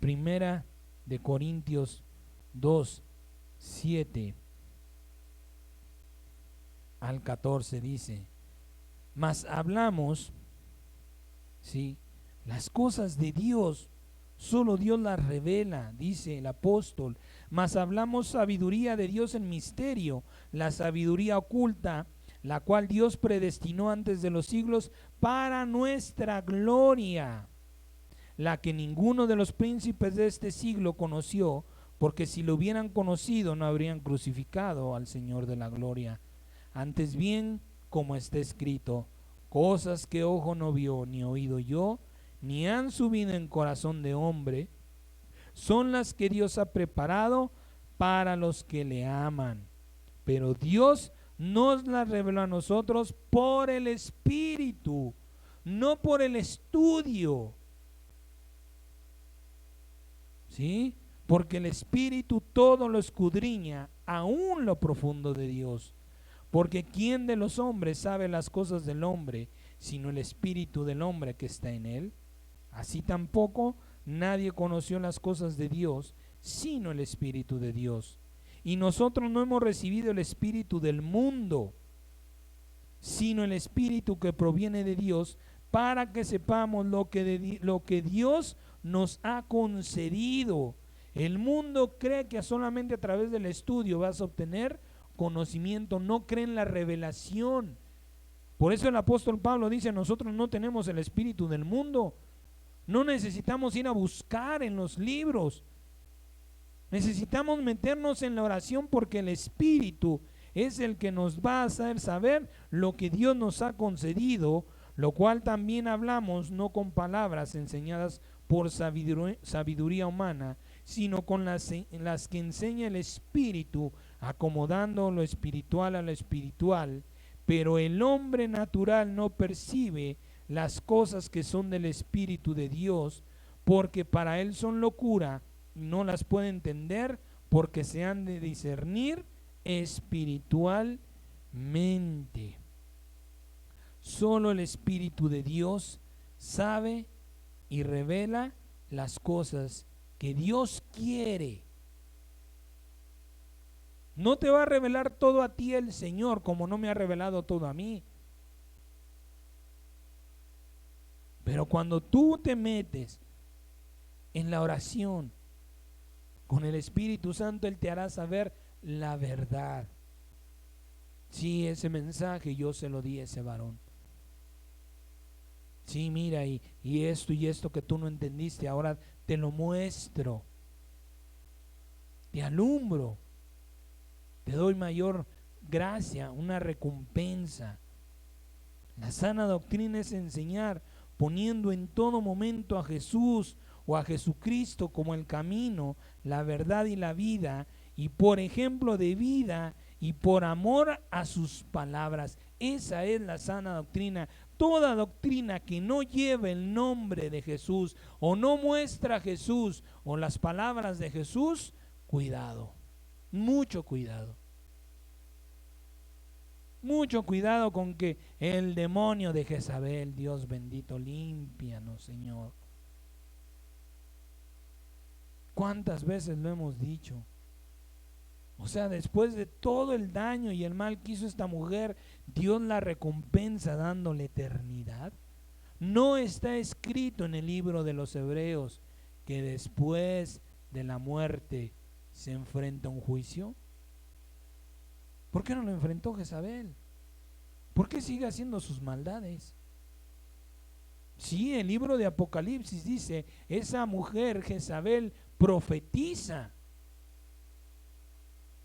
Primera de Corintios 2, 7 al 14 dice: mas hablamos, ¿sí?, las cosas de Dios, solo Dios las revela, dice el apóstol. Mas hablamos sabiduría de Dios en misterio, la sabiduría oculta, la cual Dios predestinó antes de los siglos para nuestra gloria, la que ninguno de los príncipes de este siglo conoció, porque si lo hubieran conocido no habrían crucificado al Señor de la gloria. Antes bien, como está escrito, cosas que ojo no vio, ni oído yo, ni han subido en corazón de hombre, son las que Dios ha preparado para los que le aman. Pero Dios nos las reveló a nosotros por el Espíritu, no por el estudio. ¿Sí? Porque el Espíritu todo lo escudriña, aún lo profundo de Dios. Porque ¿quién de los hombres sabe las cosas del hombre, sino el Espíritu del hombre que está en él? Así tampoco nadie conoció las cosas de Dios, sino el Espíritu de Dios. Y nosotros no hemos recibido el espíritu del mundo, sino el Espíritu que proviene de Dios, para que sepamos lo que Dios nos ha concedido. El mundo cree que solamente a través del estudio vas a obtener conocimiento, no cree en la revelación. Por eso el apóstol Pablo dice: nosotros no tenemos el espíritu del mundo, No necesitamos ir a buscar en los libros. Necesitamos meternos en la oración porque el Espíritu es el que nos va a hacer saber lo que Dios nos ha concedido, lo cual también hablamos no con palabras enseñadas por sabiduría humana, sino con las que enseña el Espíritu, acomodando lo espiritual a lo espiritual. Pero el hombre natural no percibe las cosas que son del Espíritu de Dios, porque para él son locura, y no las puede entender, porque se han de discernir espiritualmente. Solo el Espíritu de Dios sabe y revela las cosas que Dios quiere. No te va a revelar todo a ti el Señor, como no me ha revelado todo a mí. Pero cuando tú te metes en la oración con el Espíritu Santo, Él te hará saber la verdad. Sí, ese mensaje yo se lo di a ese varón. Sí, mira, y esto que tú no entendiste, ahora te lo muestro. Te alumbro. Te doy mayor gracia, una recompensa. La sana doctrina es enseñar poniendo en todo momento a Jesús o a Jesucristo como el camino, la verdad y la vida, y por ejemplo de vida y por amor a sus palabras. Esa es la sana doctrina. Toda doctrina que no lleve el nombre de Jesús o no muestra a Jesús o las palabras de Jesús, cuidado, mucho cuidado. Mucho cuidado con que el demonio de Jezabel, Dios bendito, límpianos, Señor. ¿Cuántas veces lo hemos dicho? O sea, después de todo el daño y el mal que hizo esta mujer, Dios la recompensa dándole eternidad. ¿No está escrito en el libro de los Hebreos que después de la muerte se enfrenta un juicio? ¿Por qué no lo enfrentó Jezabel? ¿Por qué sigue haciendo sus maldades? Sí, el libro de Apocalipsis dice, esa mujer Jezabel profetiza.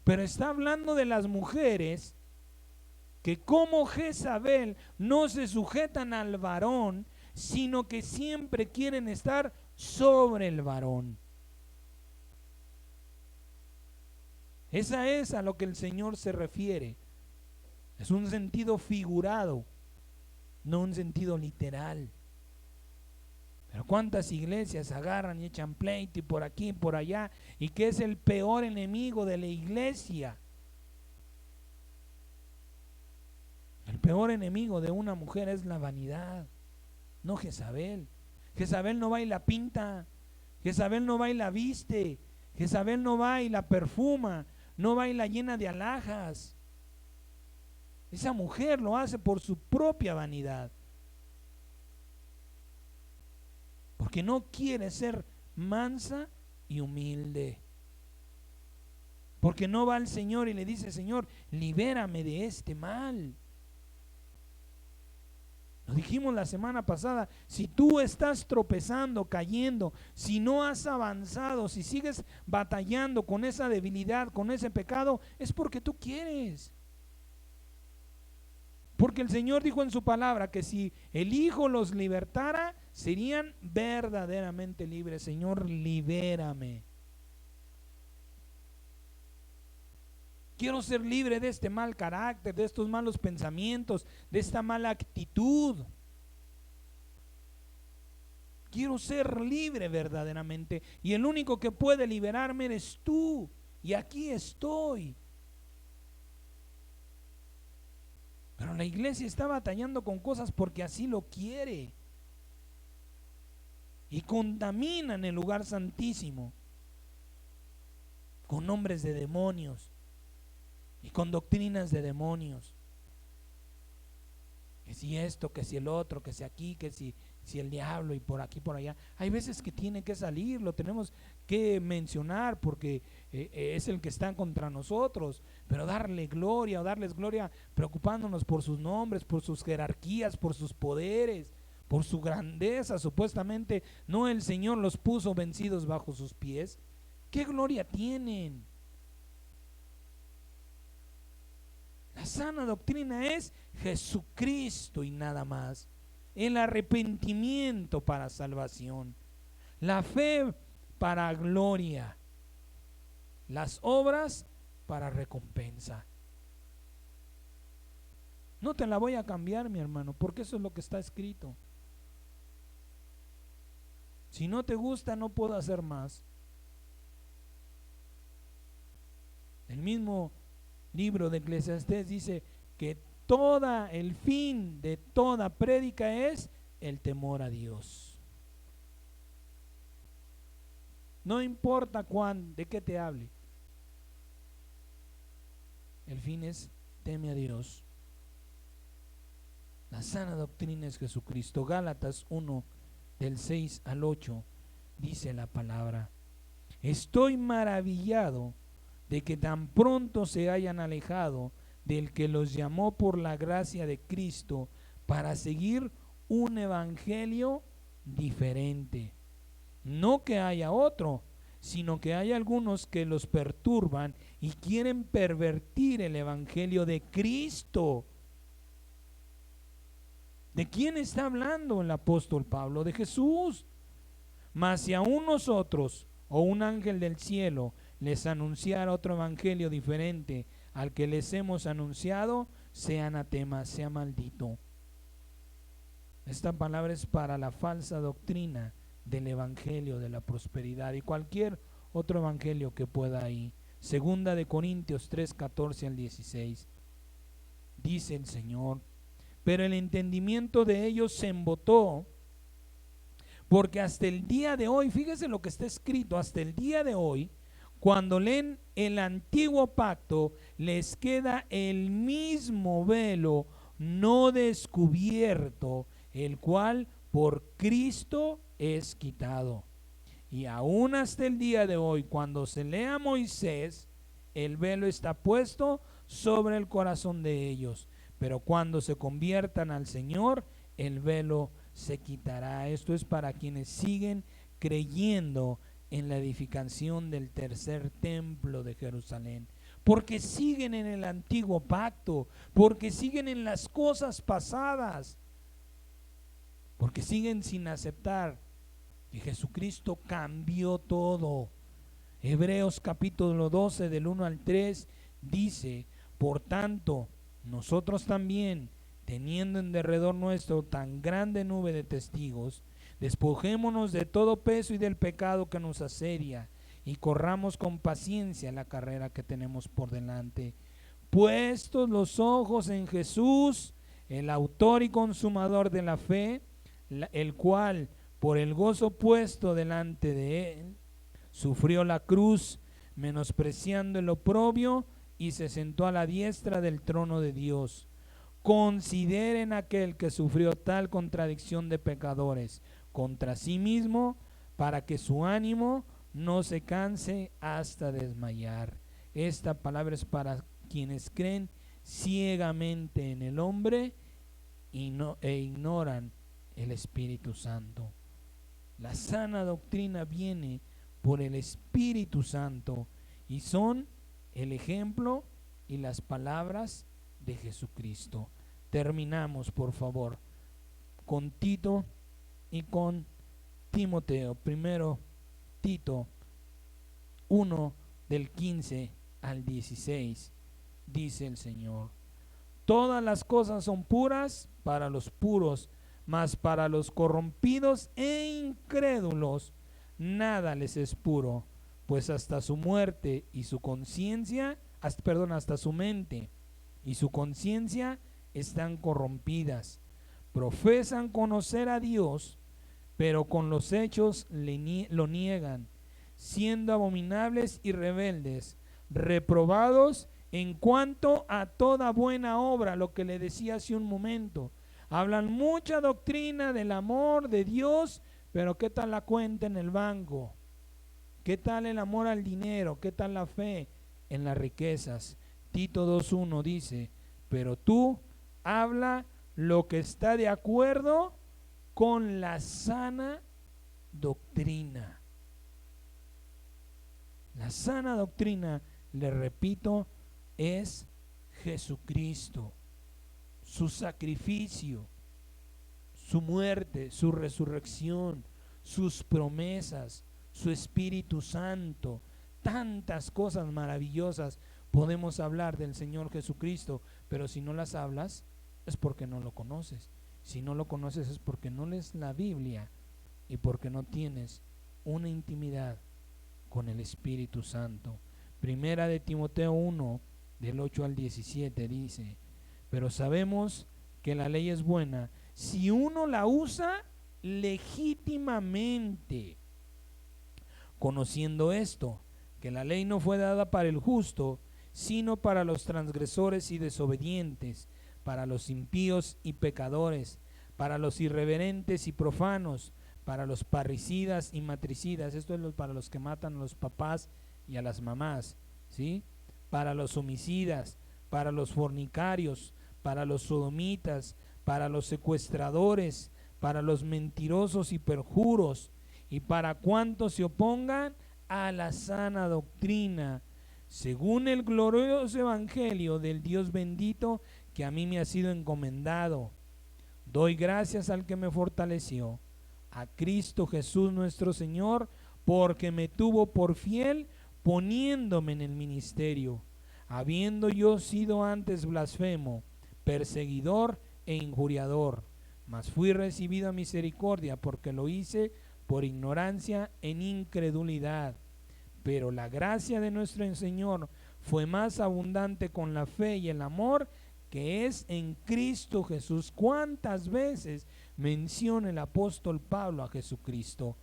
Pero está hablando de las mujeres que como Jezabel no se sujetan al varón, sino que siempre quieren estar sobre el varón. Esa es a lo que el Señor se refiere. Es un sentido figurado, no un sentido literal. Pero cuántas iglesias agarran y echan pleito y por aquí y por allá, y que es el peor enemigo de la iglesia. El peor enemigo de una mujer es la vanidad, no Jezabel. Jezabel no va y la pinta, Jezabel no va y la viste, Jezabel no va y la perfuma, no va y la llena de alhajas. Esa mujer lo hace por su propia vanidad, porque no quiere ser mansa y humilde, porque no va al Señor y le dice: Señor, libérame de este mal. Lo dijimos la semana pasada, si tú estás tropezando, cayendo, si no has avanzado, si sigues batallando con esa debilidad, con ese pecado, es porque tú quieres. Porque el Señor dijo en su palabra que si el Hijo los libertara, serían verdaderamente libres. Señor, libérame. Quiero ser libre de este mal carácter, de estos malos pensamientos, de esta mala actitud. Quiero ser libre verdaderamente. Y el único que puede liberarme eres tú. Y aquí estoy. Pero la iglesia está batallando con cosas porque así lo quiere. Y contaminan el lugar santísimo con nombres de demonios y con doctrinas de demonios. Que si esto, que si el otro, que si aquí, que si el diablo y por aquí, por allá. Hay veces que tiene que salir, lo tenemos que mencionar porque es el que está contra nosotros, pero darle gloria o darles gloria preocupándonos por sus nombres, por sus jerarquías, por sus poderes, por su grandeza, supuestamente, no, el Señor los puso vencidos bajo sus pies. ¿Qué gloria tienen? La sana doctrina es Jesucristo y nada más. El arrepentimiento para salvación, la fe para gloria, las obras para recompensa. No te la voy a cambiar, mi hermano, porque eso es lo que está escrito. Si no te gusta, no puedo hacer más. El mismo libro de Eclesiastés dice que el fin de toda prédica es el temor a Dios. No importa de qué te hable. El fin es teme a Dios. La sana doctrina es Jesucristo. Gálatas 1, del 6 al 8, dice la palabra: estoy maravillado de que tan pronto se hayan alejado del que los llamó por la gracia de Cristo para seguir un evangelio diferente. No que haya otro, sino que hay algunos que los perturban y quieren pervertir el evangelio de Cristo. ¿De quién está hablando el apóstol Pablo? De Jesús. Mas si aún nosotros o un ángel del cielo les anunciara otro evangelio diferente al que les hemos anunciado, sea anatema, sea maldito. Esta palabra es para la falsa doctrina del evangelio de la prosperidad y cualquier otro evangelio que pueda ir. Segunda de Corintios 3, 14 al 16. Dice el Señor: pero el entendimiento de ellos se embotó, porque hasta el día de hoy, fíjese lo que está escrito, hasta el día de hoy, cuando leen el antiguo pacto, les queda el mismo velo no descubierto, el cual por Cristo es quitado. Y aún hasta el día de hoy, cuando se lea a Moisés, el velo está puesto sobre el corazón de ellos. Pero cuando se conviertan al Señor, el velo se quitará. Esto es para quienes siguen creyendo en la edificación del tercer templo de Jerusalén, porque siguen en el antiguo pacto, porque siguen en las cosas pasadas, porque siguen sin aceptar que Jesucristo cambió todo. Hebreos capítulo 12 del 1 al 3 dice: por tanto, nosotros también, teniendo en derredor nuestro tan grande nube de testigos, despojémonos de todo peso y del pecado que nos asedia, y corramos con paciencia la carrera que tenemos por delante, puestos los ojos en Jesús, el autor y consumador de la fe, el cual, por el gozo puesto delante de él, sufrió la cruz, menospreciando el oprobio, y se sentó a la diestra del trono de Dios. Consideren aquel que sufrió tal contradicción de pecadores contra sí mismo, para que su ánimo no se canse hasta desmayar. Esta palabra es para quienes creen ciegamente en el hombre e ignoran el Espíritu Santo. La sana doctrina viene por el Espíritu Santo y son el ejemplo y las palabras de Jesucristo. Terminamos, por favor, con Tito y con Timoteo. Primero, Tito 1 del 15 al 16. Dice el Señor: todas las cosas son puras para los puros, mas para los corrompidos e incrédulos nada les es puro, pues hasta su muerte y su conciencia, hasta su mente y su conciencia están corrompidas. Profesan conocer a Dios, pero con los hechos lo niegan, siendo abominables y rebeldes, reprobados en cuanto a toda buena obra. Lo que le decía hace un momento, hablan mucha doctrina del amor de Dios, pero ¿qué tal la cuenta en el banco? ¿Qué tal el amor al dinero? ¿Qué tal la fe en las riquezas? Tito 2:1 dice: pero tú habla lo que está de acuerdo con la sana doctrina. La sana doctrina, le repito, es Jesucristo, su sacrificio, su muerte, su resurrección, sus promesas, su Espíritu Santo. Tantas cosas maravillosas podemos hablar del Señor Jesucristo, pero si no las hablas es porque no lo conoces. Si no lo conoces es porque no lees la Biblia y porque no tienes una intimidad con el Espíritu Santo. Primera de Timoteo 1, del 8 al 17 dice: pero sabemos que la ley es buena si uno la usa legítimamente, conociendo esto, que la ley no fue dada para el justo, sino para los transgresores y desobedientes, para los impíos y pecadores, para los irreverentes y profanos, para los parricidas y matricidas. Esto es para los que matan a los papás y a las mamás, ¿sí? Para los homicidas, para los fornicarios, para los sodomitas, para los secuestradores, para los mentirosos y perjuros, y para cuantos se opongan a la sana doctrina, según el glorioso evangelio del Dios bendito que a mí me ha sido encomendado. Doy gracias al que me fortaleció, a Cristo Jesús nuestro Señor, porque me tuvo por fiel poniéndome en el ministerio, habiendo yo sido antes blasfemo, perseguidor e injuriador, mas fui recibido a misericordia, porque lo hice por ignorancia en incredulidad. Pero la gracia de nuestro Señor fue más abundante con la fe y el amor que es en Cristo Jesús. ¿Cuántas veces menciona el apóstol Pablo a Jesucristo?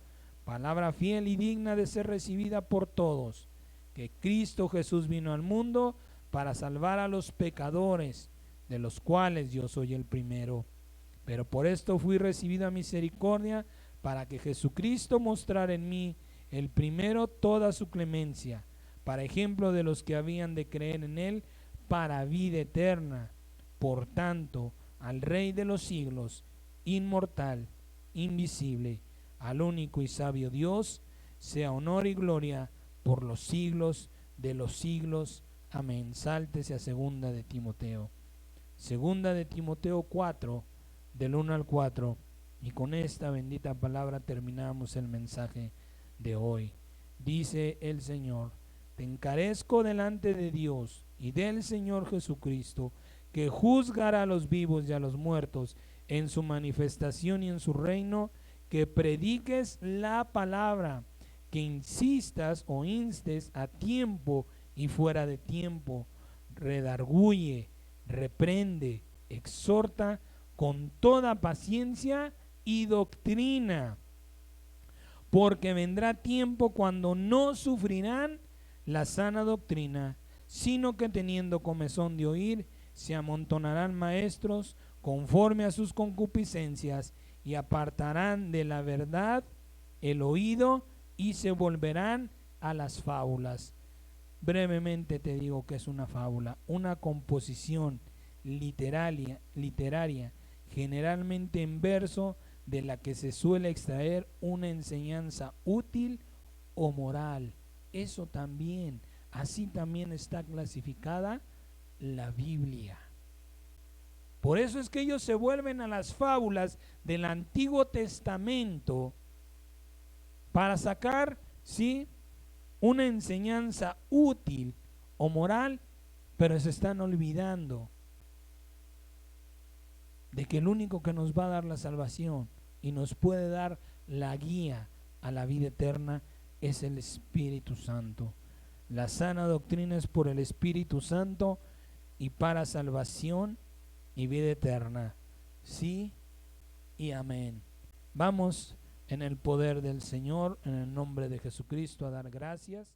Palabra fiel y digna de ser recibida por todos, que Cristo Jesús vino al mundo para salvar a los pecadores, de los cuales yo soy el primero. Pero por esto fui recibido a misericordia, para que Jesucristo mostrara en mí el primero toda su clemencia, para ejemplo de los que habían de creer en él para vida eterna. Por tanto, al Rey de los siglos, inmortal, invisible, al único y sabio Dios, sea honor y gloria por los siglos de los siglos. Amén. Sáltese a segunda de Timoteo. Segunda de Timoteo 4, del 1 al 4. Y con esta bendita palabra terminamos el mensaje de hoy. Dice el Señor: te encarezco delante de Dios y del Señor Jesucristo, que juzgará a los vivos y a los muertos en su manifestación y en su reino, que prediques la palabra, que insistas o instes a tiempo y fuera de tiempo, redarguye, reprende, exhorta con toda paciencia y doctrina, porque vendrá tiempo cuando no sufrirán la sana doctrina, sino que teniendo comezón de oír, se amontonarán maestros conforme a sus concupiscencias, y apartarán de la verdad el oído y se volverán a las fábulas. Brevemente te digo que es una fábula, una composición literaria, generalmente en verso, de la que se suele extraer una enseñanza útil o moral. Eso también, así también está clasificada la Biblia. Por eso es que ellos se vuelven a las fábulas del Antiguo Testamento para sacar, ¿sí?, una enseñanza útil o moral, pero se están olvidando de que el único que nos va a dar la salvación y nos puede dar la guía a la vida eterna es el Espíritu Santo. La sana doctrina es por el Espíritu Santo y para salvación y vida eterna. Sí y amén. Vamos en el poder del Señor, en el nombre de Jesucristo, a dar gracias.